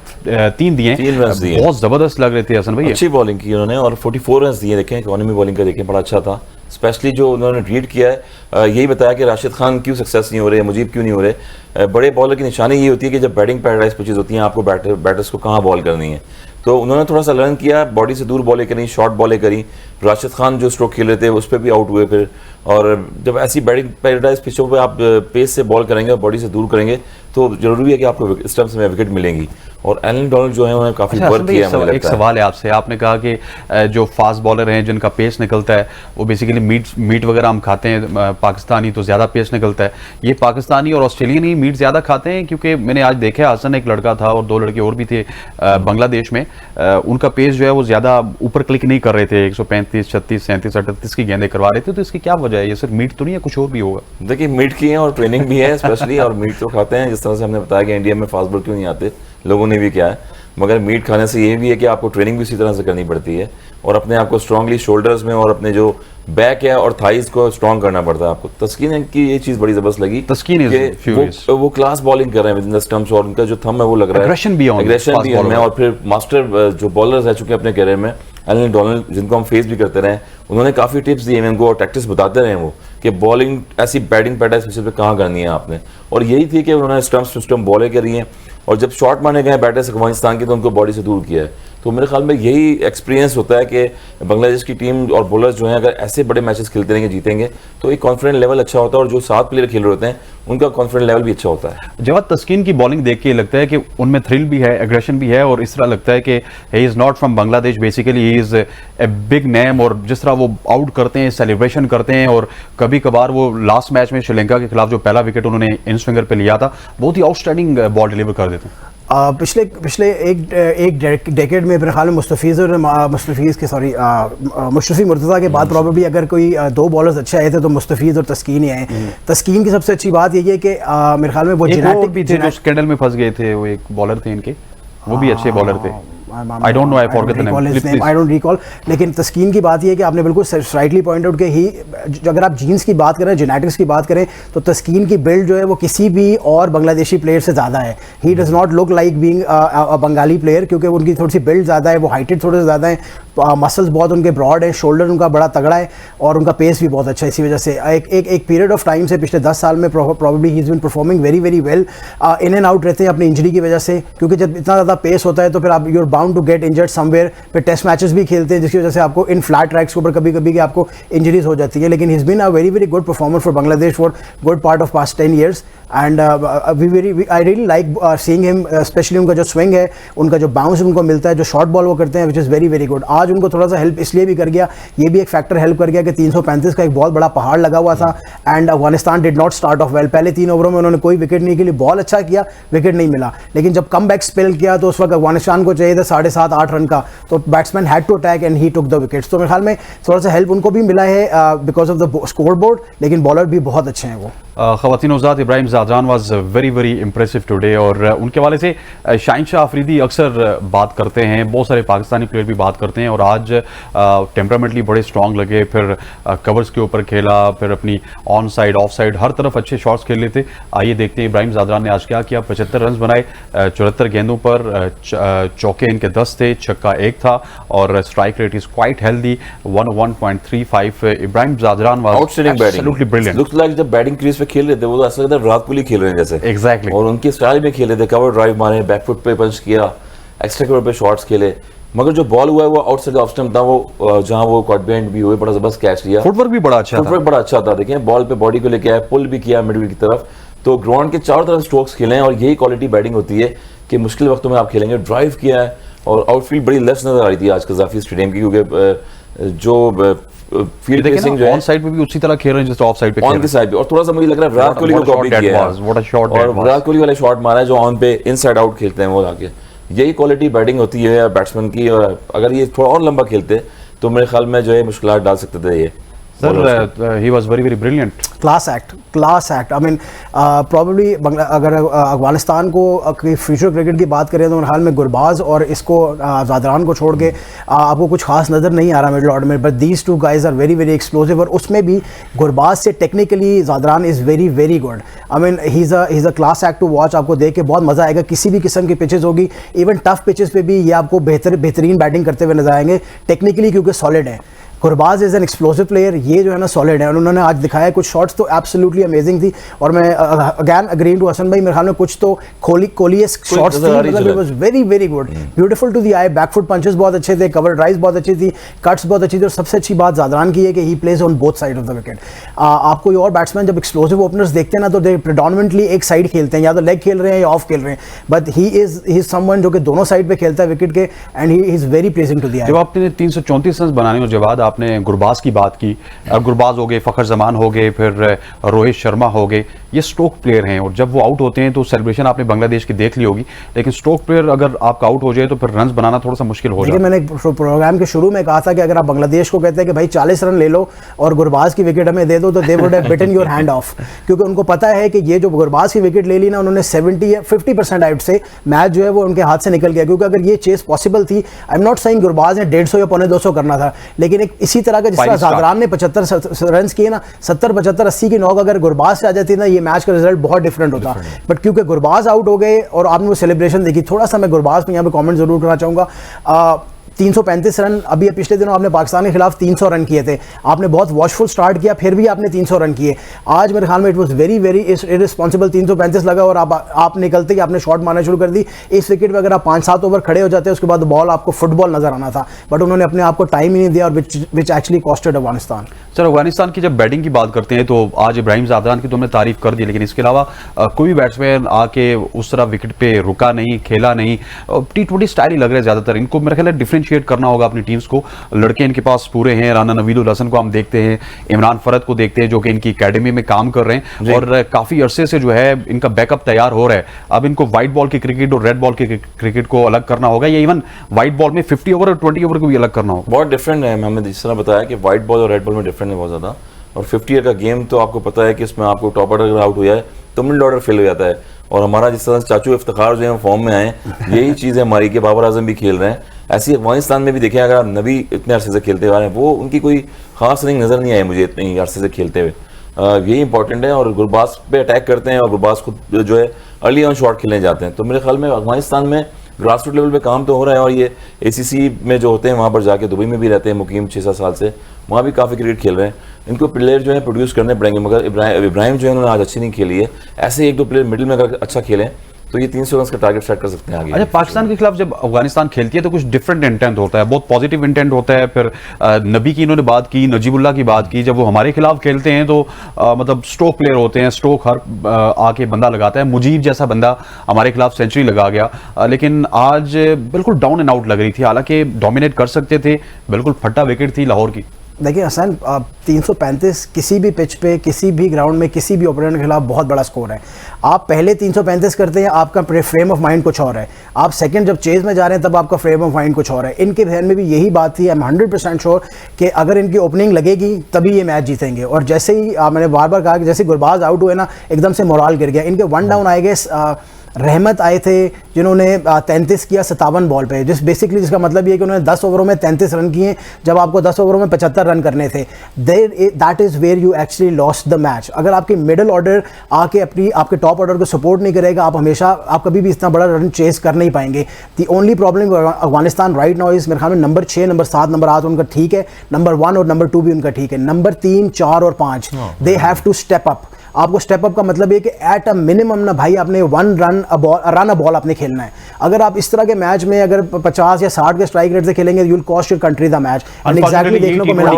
3 दिए। बहुत जबरदस्त लग रहे थे हसन भाई, अच्छी बॉलिंग की उन्होंने और 44 रन दिए। देखें इकोनॉमी बॉलिंग का, देखें बड़ा अच्छा था। स्पेशली जो उन्होंने ट्वीट किया है, यही बताया कि राशिद खान क्यों सक्सेस नहीं हो रहे, मुजीब क्यों नहीं हो रहे। बड़े बॉलर की निशानी ये होती है कि जब बैटिंग पैराडाइज पिचेस होती हैं, आपको बैटर्स को कहाँ बॉल करनी है। तो उन्होंने थोड़ा सा लर्न किया, बॉडी से दूर बॉलें करी, शॉर्ट बॉलें करी। राशिद खान जो स्ट्रोक खेल रहे थे उस पर भी आउट हुए फिर। और जब ऐसी बैटिंग पैराडाइज पिचों पे आप पेस से बॉल करेंगे और बॉडी से दूर करेंगे, तो जरूरी है कि आपको स्टंप्स में विकेट मिलेंगी। और एलन डोनाल्ड जो है उन्होंने काफी वर्क किया है। एक सवाल है आपसे, आपने कहा कि जो फास्ट बॉलर हैं जिनका पेस निकलता है वो बेसिकली मीट वगैरह हम खाते हैं, पाकिस्तानी तो ज़्यादा पेस निकलता है। ये पाकिस्तानी और ऑस्ट्रेलियन ही मीट ज़्यादा खाते हैं? क्योंकि मैंने आज देखा हसन, एक लड़का था और 2 लड़के और भी थे बांग्लादेश में, उनका पेस जो है वो ज़्यादा ऊपर क्लिक नहीं कर रहे थे। 135, 36, 37, 38 की गेंदें करवा रहे थे। तो इसकी क्या वजह है? ये सिर्फ मीट तो नहीं है, कुछ और भी होगा? देखिए मीट की है और ट्रेनिंग भी है स्पेशली, और मीट तो खाते हैं। जिस तरह से हमने बताया कि इंडिया में फास्ट बॉल क्यों नहीं आते, लोगों ने भी किया है। मगर मीट खाने से ये भी है कि आपको ट्रेनिंग भी इसी तरह से करनी पड़ती है और अपने आप को स्ट्रांगली शोल्डर्स में और अपने जो बैक है और थाइज को स्ट्रांग करना पड़ता है आपको। तस्कीन की ये चीज़ बड़ी जबरदस्त लगी। तस्कीन वो क्लास बॉलिंग कर रहे हैं विद इन द स्टंप्स, और उनका जो थंब है वो लग रहा है एग्रेशन भी है। और फिर मास्टर जो बॉलर्स रह चुके हैं अपने करियर में, एलन डोनाल्ड जिनको हम फेस भी करते रहे, उन्होंने काफ़ी टिप्स दिए हैं उनको और टैक्टिक्स बताते रहे वो कि बॉलिंग ऐसी बैटिंग पैटर्न पे कहाँ करनी है आपने। और यही थी कि उन्होंने स्टंप बॉलें करी हैं और जब शॉट मारने गए बैटर्स अफगानिस्तान की तो उनको बॉडी से दूर किया है। तो मेरे ख्याल में यही एक्सपीरियंस होता है कि बांग्लादेश की टीम और बॉलर्स जो हैं अगर ऐसे बड़े मैचेस खेलते रहेंगे, जीतेंगे, तो एक कॉन्फिडेंस लेवल अच्छा होता है और जो 7 प्लेयर खेल रहे होते हैं उनका कॉन्फिडेंस लेवल भी अच्छा होता है। जवाद, तस्कीन की बॉलिंग देख के लगता है कि उनमें थ्रिल भी है, एग्रेशन भी है, और इस तरह लगता है कि he is not from Bangladesh, basically he is a big name. और जिस तरह वो आउट करते हैं, सेलिब्रेशन करते हैं, और कभी कभार वो लास्ट मैच में श्रीलंका के खिलाफ जो पहला विकेट उन्होंने इन स्विंगर पे लिया था, बहुत ही आउटस्टैंडिंग बॉल डिलीवर कर देते हैं। पिछले एक डेकेड में मेरे ख्याल में मुस्तफ़ी मुर्तज़ा के बाद प्रॉब्लली अगर कोई 2 बॉलर्स अच्छे आए थे तो मुस्तफ़ीज़ और तस्कीन ही आए। तस्कीन की सबसे अच्छी बात यही है कि मेरे ख्याल में वो जेनेटिक भी थे जो स्कैंडल में फंस गए थे, वो एक बॉलर थे इनके, वो भी अच्छे बॉलर थे। I don't know, I forget the name. I don't recall. लेकिन तस्कीन की बात ये है कि आपने बिल्कुल राइटली पॉइंट आउट कि अगर आप जीन्स की बात करें, जेनेटिक्स की बात करें, तो तस्कीन की बिल्ड जो है वो किसी भी और बांग्लादेशी प्लेयर से ज़्यादा है। He does not look like being a Bengali player, क्योंकि उनकी थोड़ी सी बिल्ड ज़्यादा है, वो हाइटेड थोड़े से ज़्यादा है, मसल्स बहुत उनके ब्रॉड है, शोल्डर उनका बड़ा तगड़ा है और उनका पेस भी बहुत अच्छा है। इसी वजह से एक पीरियड ऑफ टाइम से पिछले 10 साल में प्रॉब्लली ही is been performing very very well. In and out रहते हैं अपनी इंजरी की वजह से, क्योंकि जब इतना ज़्यादा पेस होता है तो फिर आप you are bound to get injured somewhere. फिर टेस्ट मैचेस भी खेलते हैं जिसकी वजह से आपको इन फ्लैट ट्रैक्स के ऊपर कभी कभी आपको इंजरीज हो जाती है। लेकिन he is been a very very good performer for Bangladesh for good part of past 10 years and I really like seeing him, especially उनका जो स्विंग है, उनका जो बाउंस उनको मिलता है, जो शॉर्ट बॉल वो करते हैं, which is very very good. आज उनको थोड़ा सा हेल्प इसलिए भी कर गया, ये भी एक फैक्टर हेल्प कर गया कि 335 का एक बहुत बड़ा पहाड़ लगा हुआ था and Afghanistan did not start of well. पहले 3 ओवरों में उन्होंने कोई विकेट नहीं खेली, बॉल अच्छा किया, विकेट नहीं मिला। लेकिन जब कम बैक स्पेल किया तो उस वक्त अफगानिस्तान को चाहिए था 7.5-8 रन का, तो batsman had to attack and he took the wickets. तो मेरे ख्याल में थोड़ा सा हेल्प उनको भी मिला है because of the score board, लेकिन बॉलर भी बहुत अच्छे हैं वो। ख़वातीन उस्ताद Ibrahim Zadran was very very impressive today, और उनके वाले से शाहीन शाह अफरीदी अक्सर बात करते हैं, बहुत सारे पाकिस्तानी प्लेयर भी बात करते हैं, और आज टेम्परामेंटली बड़े स्ट्रॉन्ग लगे, फिर कवर्स के ऊपर खेला, फिर अपनी ऑन साइड ऑफ साइड हर तरफ अच्छे शॉट्स खेल लेते। आइए देखते हैं इब्राहिम ज़ादरान ने आज क्या किया। 75 रन बनाए 74 गेंदों पर, चौके इनके 10 थे, छक्का 1 था, और strike rate is quite healthy 101.35। Ibrahim Zadran was outstanding batting, absolutely brilliant. Looks like जब बैटिंग क्रीज पे खेल रहे थे वो तो ऐसा लगता है विराट कोहली खेल रहे हैं जैसे। एग्जैक्टली। और उनके स्टाइल में खेले थे, कवर ड्राइव मारे, बैकफुट पे पंच किया, एक्स्ट्रा कवर पे शॉट्स खेले, मगर जो बॉल हुआ है वो आउटसाइड ऑफ स्टंप था, वो जहां वो कॉट बैंड भी हुए, बड़ा जबरदस्त कैच लिया, फुटवर्क भी बड़ा अच्छा था। फुटवर्क बड़ा अच्छा था। देखें बॉल पे बॉडी को लेके आया, पुल भी किया मिडविकेट की तरफ, तो ग्राउंड के चारों तरफ स्ट्रोक्स खेले हैं, और यही क्वालिटी बैटिंग होती है कि मुश्किल वक्तों में आप खेलेंगे। ड्राइव किया है और आउटफील्ड बड़ी लेफ्ट नजर आ रही थी आज कज़ाफी स्टेडियम की, क्योंकि जो फील्ड प्लेसिंग जो है ऑन साइड पे भी उसी तरह खेल रहे हैं जैसे ऑफ साइड पे ऑन की साइड पे, और थोड़ा सा मुझे लग रहा है विराट कोहली को कॉपी किया है, और विराट कोहली वाले शॉट मारा है जो ऑन पे इनसाइड आउट खेलते हैं वो आके। यही क्वालिटी बैटिंग होती है बैट्समैन की, और अगर ये थोड़ा और लंबा खेलते तो मेरे ख्याल में जो है मुश्किलात डाल सकते थे ये। Sir he was very very brilliant. Class act. I mean probably अगर अफगानिस्तान को फ्यूचर क्रिकेट की बात करें तो मेरे ख्याल में गुरबाज और इसको ज़ादरान को छोड़ के आपको कुछ खास नज़र नहीं आ रहा मिडल ऑर्डर में, but these two guys are very very explosive, और उसमें भी गुरबाज से technically Zadran is very very good. I mean he is a class act to watch. आपको देख के बहुत मज़ा आएगा, किसी भी किस्म की पिचेस होगी, इवन टफ पिचेस पे भी ये आपको बेहतरीन बैटिंग करते हुए नजर आएंगे टेक्निकली, क्योंकि सॉलिड है। Gurbaz is an explosive player, ये जो है ना सॉलिड है, और उन्होंने आज दिखाया कुछ शॉट्स तो एब्सोल्युटली अमेजिंग थी। और मैं अगैन अग्रीइंग टू हसन भाई, मेरे ख्याल में कुछ तो कोहलीएस्क शॉट्स थी, मतलब it was very very good, beautiful to the eye, backfoot punches बहुत अच्छे थे, कवर ड्राइव्स बहुत अच्छी थी, कट्स बहुत अच्छी थी, और सबसे अच्छी बात ज़ादरान की है कि he plays on both side of the wicket. आप कोई और बैट्समैन जब एक्सप्लोसिव ओपनर्स देखते हैं ना तो दे प्रेडोमिनेंटली एक साइड खेलते हैं, या तो लेग खेल रहे हैं या ऑफ खेल रहे हैं, बट ही इज समवन जो कि दोनों साइड पे खेलता है विकेट के, and he is very pleasing to the eye. जब आपने 334 रन बनाने के बाद आपने गुरबाज की बात की, गुरबाज हो गए, फखर जमान हो गए, फिर रोहित शर्मा हो गए, ये स्ट्रोक प्लेयर हैं, और जब वो आउट होते हैं तो सेलिब्रेशन आपने बांग्लादेश की देख ली होगी, लेकिन स्ट्रोक प्लेयर अगर आपका आउट हो जाए तो फिर रन बनाना थोड़ा सा मुश्किल हो जाए। मैंने प्रोग्राम के शुरू में कहा था कि अगर आप बांग्लादेश को कहते हैं कि भाई 40 रन ले लो और गुरबाज की विकेट हमें दे दो, तो they would have bitten your hand off, क्योंकि उनको पता है कि ये जो गुरबाज की विकेट ले ली ना, उन्होंने 70 या 50% आउट से मैच जो है वो उनके हाथ से निकल गया। क्योंकि अगर ये चेस पॉसिबल थी, I am not saying Gurbaz ने 150 या 250 करना था, लेकिन एक इसी तरह का जिस तरह ज़ादरान ने 75 रन किए ना, 70, 75, 80 की नॉक अगर गुरबाज से आ जाती ना, ये मैच का रिजल्ट बहुत डिफरेंट होता। बट क्योंकि गुरबाज आउट हो गए और आपने वो सेलिब्रेशन देखी, थोड़ा सा मैं गुरबाज पे यहाँ पे कमेंट जरूर करना चाहूँगा। 335 रन, अभी पिछले दिनों आपने पाकिस्तान के खिलाफ 300 रन किए थे, आपने बहुत वॉचफुल स्टार्ट किया, फिर भी आपने 300 रन किए। आज मेरे ख्याल में it was very very irresponsible, 335 लगा और आप निकलते ही आपने शॉट मारना शुरू कर दी। इस विकेट पे अगर आप 5-7 ओवर खड़े हो जाते उसके बाद बॉल आपको फुटबॉल नजर आना था, बट उन्होंने अपने आप को टाइम ही नहीं दिया, और which actually costed Afghanistan. Sir Afghanistan की जब बैटिंग की बात करते हैं तो आज इब्राहिम ज़ादरान की तो हमने तारीफ कर दी, लेकिन इसके अलावा कोई भी बैट्समैन आके उस तरह विकेट पे रुका नहीं, खेला नहीं। T20 स्टाइल ही लग रहा है ज़्यादातर, इनको मेरे ख्याल है डिफ्रेंशिएट करना होगा अपनी टीम्स को। लड़के इनके पास पूरे हैं, राना नवीदुल हसन को हम देखते हैं, इमरान फरद को देखते हैं जो कि इनकी एकेडमी में काम कर रहे हैं, और काफ़ी अरसे से जो है इनका बैकअप तैयार हो रहा है। अब इनको व्हाइट बॉल की क्रिकेट और रेड बॉल की क्रिकेट को अलग करना होगा, या इवन व्हाइट बॉल में 50 ओवर और 20 ओवर को भी अलग करना होगा। बहुत डिफरेंट है, हमने जिस तरह बताया कि व्हाइट बॉल और रेड बॉल में डिफरेंट है बहुत ज़्यादा, और 50 ईयर का गेम तो आपको पता है कि इसमें आपको टॉप ऑर्डर अगर आउट हो जाए तो मिडल ऑर्डर फेल हो जाता है, और हमारा जिस तरह चाचू इफ्तिखार जो है फॉर्म में आए, यही चीज़ है हमारी कि बाबर आजम भी खेल रहे हैं। ऐसी अफगानिस्तान में भी देखें, अगर आप नबी इतने अरसे से खेलते हुए आ रहे हैं, वो उनकी कोई खास रनिंग नज़र नहीं आई मुझे इतने अरसे से खेलते हुए। यही इंपॉर्टेंट है, और गुरबाज पे अटैक करते हैं और गुरबाज खुद जो है अर्ली ऑन शॉट खेलने जाते हैं। तो मेरे ख्याल में अफगानिस्तान में ग्रास रूट लेवल पे काम तो हो रहा है, और ये ACC में जो होते हैं वहाँ पर जाके, दुबई में भी रहते हैं मुकीम 6-7 साल से, वहाँ भी काफ़ी क्रिकेट खेल रहे हैं। इनको प्लेयर जो है प्रोड्यूस करने पड़ेंगे, मगर इब्राहिम जो है उन्होंने आज अच्छी नहीं खेली है। ऐसे 1-2 प्लेयर मिडिल में अगर अच्छा खेलें तो ये 300 रन का टारगेट सेट कर सकते हैं आगे। अच्छा, पाकिस्तान के खिलाफ जब अफगानिस्तान खेलती है तो कुछ डिफरेंट इंटेंट होता है, बहुत पॉजिटिव इंटेंट होता है। फिर नबी की इन्होंने बात की, नजीबुल्लाह की बात की, जब वो हमारे खिलाफ खेलते हैं तो मतलब स्ट्रोक प्लेयर होते हैं, स्ट्रोक हर आके बंदा लगाता है। मुजीब जैसा बंदा हमारे खिलाफ सेंचुरी लगा गया, लेकिन आज बिल्कुल डाउन एंड आउट लग रही थी, हालांकि डोमिनेट कर सकते थे। बिल्कुल फट्टा विकेट थी लाहौर की। देखिए हसन, 335 किसी भी पिच पे, किसी भी ग्राउंड में, किसी भी ओपोनेंट के खिलाफ बहुत बड़ा स्कोर है। आप पहले 335 करते हैं, आपका फ्रेम ऑफ माइंड कुछ और है। आप सेकंड जब चेज में जा रहे हैं तब आपका फ्रेम ऑफ माइंड कुछ और है। इनके ध्यान में भी यही बात थी। आई एम 100% श्योर कि अगर इनकी ओपनिंग लगेगी तभी ये मैच जीतेंगे। और जैसे ही मैंने बार बार कहा कि जैसे गुरबाज आउट हुए ना, एकदम से मोराल गिर गया। इनके 1 डाउन आए गए, रहमत आए थे जिन्होंने 33 किया 57 बॉल पे, जिसका मतलब ये कि उन्होंने 10 ओवरों में 33 रन किए जब आपको 10 ओवरों में 75 रन करने थे। That is where you actually lost the match. अगर आपकी मिडिल ऑर्डर आके आपके टॉप ऑर्डर को सपोर्ट नहीं करेगा, आप कभी भी इतना बड़ा रन चेस कर नहीं पाएंगे। The only problem Afghanistan right now is, मेरे ख्याल में नंबर 6, नंबर 7, नंबर 8 उनका ठीक है, नंबर 1 और नंबर 2 भी उनका ठीक है, नंबर 3, 4 और 5 they have to step up. आपको स्टेप अप का मतलब ये कि एट अ मिनिमम ना भाई आपने 1 रन अ बॉल आपने खेलना है। अगर आप इस तरह के मैच में अगर 50 या 60 के स्ट्राइक रेट से खेलेंगे, you will cost your country the match. And exactly देखने को मिला।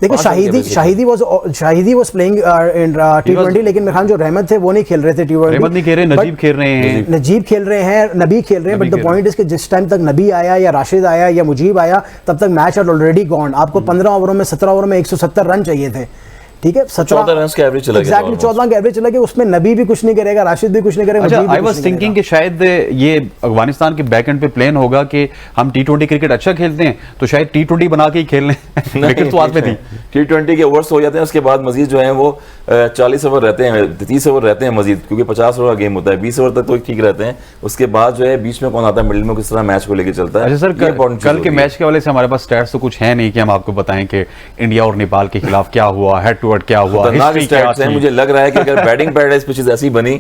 देखो Shahidi was playing in T20, लेकिन मेरे ख्याल जो रहमत थे वो नहीं खेल रहे थे T20। रहमत नहीं खेल रहे, नजीब खेल रहे हैं, नजीब खेल रहे हैं, नबी खेल रहे हैं। बट द पॉइंट इज कि जिस टाइम तक नबी आया या राशिद आया या मुजीब आया, तब तक मैच हैड ऑलरेडी गॉन। आपको 15 ओवरों में 17 ओवरों में 170 रन चाहिए थे। ठीक है, 14 रन का एवरेज चला गया। एग्जैक्टली 14 का एवरेज चला गया। उसमें नबी भी कुछ नहीं करेगा, राशिद भी कुछ नहीं करेगा। अच्छा, आई वाज थिंकिंग कि शायद ये अफगानिस्तान के बैक एंड पे प्लान होगा कि हम T20 क्रिकेट अच्छा खेलते हैं तो शायद T20 बना के ही खेल लें। विकेट तो हाथ में थी। T20 के ओवर्स हो जाते हैं, उसके बाद मजीद जो है वो 40 ओवर रहते हैं, 30 ओवर रहते हैं मजीद, क्योंकि 50 ओवर का गेम होता है। 20 ओवर तक तो ठीक रहते हैं, उसके बाद जो है बीच में कौन आता है, मिडिल में किस तरह मैच को लेकर चलता है। अच्छा सर, कल के मैच के वाले से हमारे पास स्टैट्स तो कुछ है नहीं कि हम आपको बताएं कि इंडिया और नेपाल के खिलाफ क्या हुआ, हेड टू हेड क्या हुआ। मुझे लग रहा है कि अगर बैटिंग पैराडाइज पिचेस ऐसी बनी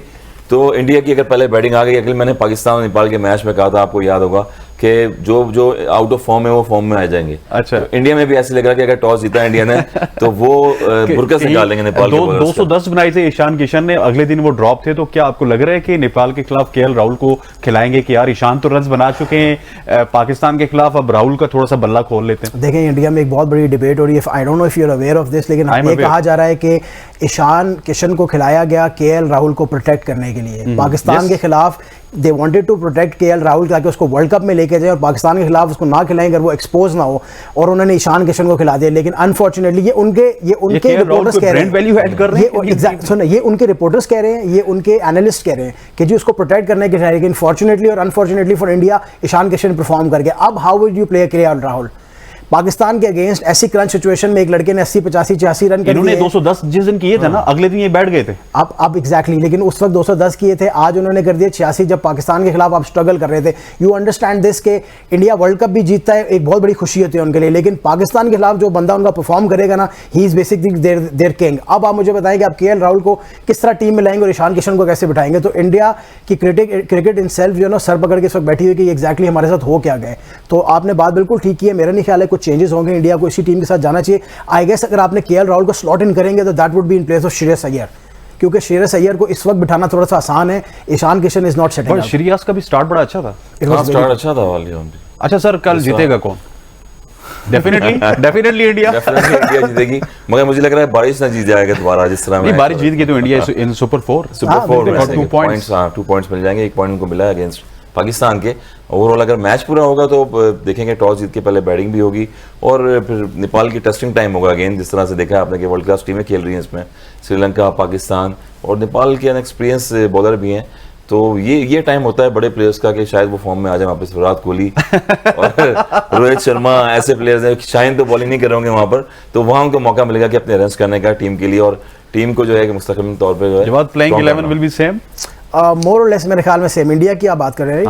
तो इंडिया की अगर पहले बैटिंग आ गई, अगर मैंने पाकिस्तान और नेपाल के मैच में कहा था, आपको याद होगा कि जो आउट ऑफ फॉर्म है वो फॉर्म में आ जाएंगे। अच्छा, तो इंडिया में भी ऐसे लग रहा है कि अगर टॉस जीता इंडिया ने तो वो बुरका से निकालेंगे नेपाल के। 210 बनाए थे ईशान किशन ने, अगले दिन वो ड्रॉप थे। तो क्या आपको लग रहा है कि नेपाल के खिलाफ KL राहुल को खिलाएंगे कि यार ईशान तो रन बना चुके हैं पाकिस्तान के खिलाफ, अब राहुल का थोड़ा सा बल्ला खोल लेते हैं? देखें, इंडिया में एक बहुत बड़ी डिबेट हो रही है। I don't know if you are aware of this, लेकिन ये कहा जा रहा है कि ईशान किशन को खिलाया गया KL राहुल को प्रोटेक्ट करने के लिए। पाकिस्तान के खिलाफ they wanted to protect KL Rahul ताकि उसको वर्ल्ड कप में लेके जाए और पाकिस्तान के खिलाफ उसको ना खिलाएं अगर वो एक्सपोज ना हो, और उन्होंने ईशान किशन को खिला दिया। लेकिन अनफॉर्चुनेटली ये उनके रिपोर्टर्स कह रहे हैं, ये उनके रिपोर्टर्स कह रहे हैं, ये उनके एनालिस्ट कह रहे हैं कि जी उसको प्रोटेक्ट करने के लिए। लेकिन फॉर्चुनेटली और unfortunately for India, Ishan Kishan perform कर गया। अब how will you play KL Rahul Pakistan के अगेंस्ट ऐसी क्रंच सिचुएशन में? एक लड़के ने 80, 85, 86 रन कर दिए। 210 जिस दिन किए थे ना, अगले दिन ये बैठ गए थे। अब एग्जैक्टली, लेकिन उस वक्त 210 किए थे, आज उन्होंने कर दिए 86 जब पाकिस्तान के खिलाफ आप स्ट्रगल कर रहे थे। यू अंडरस्टैंड दिस के इंडिया वर्ल्ड कप भी जीतता है, एक बहुत बड़ी खुशी होती है उनके लिए, लेकिन पाकिस्तान के खिलाफ जो बंदा उनका परफॉर्म करेगा ना, he is basically there king. अब आप मुझे बताएं कि आप KL राहुल को किस तरह टीम में लाएंगे और ईशान किशन को कैसे बिठाएंगे? तो इंडिया की क्रिकेट इन सेल्फ जो है ना, सर पकड़ के इस वक्त बैठी हुई कि एग्जैक्टली हमारे साथ हो क्या गए। तो आपने बात बिल्कुल ठीक की है। मेरा नहीं ख्याल है कुछ चेंजेस होंगे, इंडिया को इसी टीम के साथ जाना चाहिए। आई गेस अगर आपने KL राहुल को स्लॉट इन करेंगे तो that would be in place of Shreyas Iyer, क्योंकि श्रेयस अय्यर को इस वक्त बिठाना थोड़ा सा आसान है। Ishan Kishan is not setting. Shreyas का भी स्टार्ट बड़ा अच्छा था। स्टार्ट अच्छा था वाली। अच्छा सर, कल जीतेगा कौन? डेफिनेटली इंडिया जीतेगी, मगर मुझे लग रहा है बारिश ना जीत जाएगा दोबारा। जिस तरह बारिश जीत गई तो इंडिया इन सुपर 4 2 पॉइंट्स मिल जाएंगे। 1 पॉइंट उनको मिला है अगेंस्ट पाकिस्तान के। ओवरऑल अगर मैच पूरा होगा तो देखेंगे टॉस जीत के पहले बैटिंग भी होगी और फिर नेपाल की टेस्टिंग टाइम होगा अगेन। जिस तरह से देखा आपने कि वर्ल्ड क्लास टीमें खेल रही हैं इसमें, श्रीलंका, पाकिस्तान और नेपाल के अनएक्सपीरियंस बॉलर भी हैं। तो ये टाइम होता है बड़े प्लेयर्स का कि शायद वो फॉर्म में आ जाए वापस। विराट कोहली और रोहित शर्मा ऐसे प्लेयर्स हैं, शायद तो बॉलिंग नहीं कर रहे होंगे वहाँ पर, तो वहाँ उनको मौका मिलेगा कि अपने रन्स करने का टीम के लिए, और टीम को जो है कि मुस्तकिल तौर पर जो है प्लेइंग 11 विल बी सेम मोर और लेस मेरे ख्याल में सेम। इंडिया की आप बात कर रहे हैं,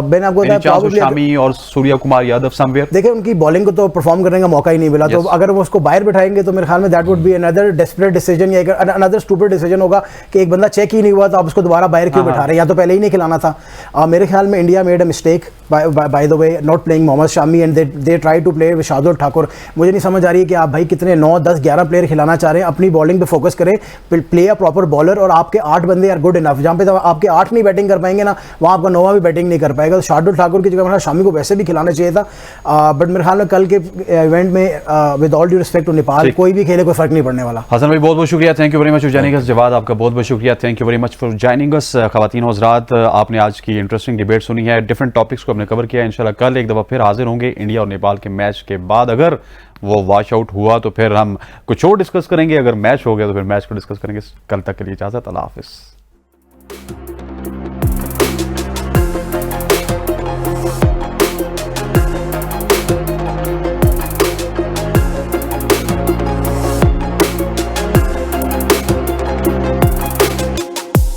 मैंने आपको बताया शामी और सूर्या कुमार यादव समवेयर। देखिए उनकी बॉलिंग को तो परफॉर्म करने का मौका ही नहीं मिला। तो अगर वो उसको बाहर बिठाएंगे तो मेरे ख्याल में that would be another desperate decision या अनदर स्टूपिड डिसीजन होगा कि एक बंदा चेक ही नहीं हुआ तो आप उसको दोबारा बाहर क्यों बिठा रहे हैं, या तो पहले ही नहीं खिलाना था। मेरे ख्याल में India made a mistake by the way not playing Mohammed Shami and they try to play with Shardul Thakur. मुझे नहीं समझ आ रही है कि आप भाई कितने 9, 10, 11 प्लेयर खिलाना चाह रहे हैं। अपनी बॉलिंग पे फोकस करें, प्ले अ प्रॉपर बॉलर, और आपके 8 बंदे आर गुड इनफ। जहाँ पे पे तो आपके 8 नहीं बैटिंग कर पाएंगे ना, वहाँ आपका 9वां भी बैटिंग नहीं कर पाएगा। तो शार्दुल ठाकुर की जगह मेरा शामी को वैसे भी खिलाना चाहिए था, बट मेरे ख्याल में कल के इवेंट में with all due respect to Nepal कोई भी खेले कोई फर्क नहीं पड़ने वाला। हसन भाई बहुत बहुत शुक्रिया, thank you very much for joining us. Jawad आपका बहुत बहुत शुक्रिया, thank you very much for joining us. ख़वातीन और हज़रात, आपने आज की इंटरेस्टिंग डिबेट सुनी है, डिफरेंट टॉपिक्स को हमने कवर किया है। इंशाल्लाह कल एक दफ़ा फिर हाजिर होंगे इंडिया और नेपाल के मैच के बाद। अगर वो वॉश आउट हुआ तो फिर हम कुछ और डिस्कस करेंगे, अगर मैच हो गया तो फिर मैच को डिस्कस करेंगे। कल तक के लिए इजाज़त, अल्लाह हाफ़िज़।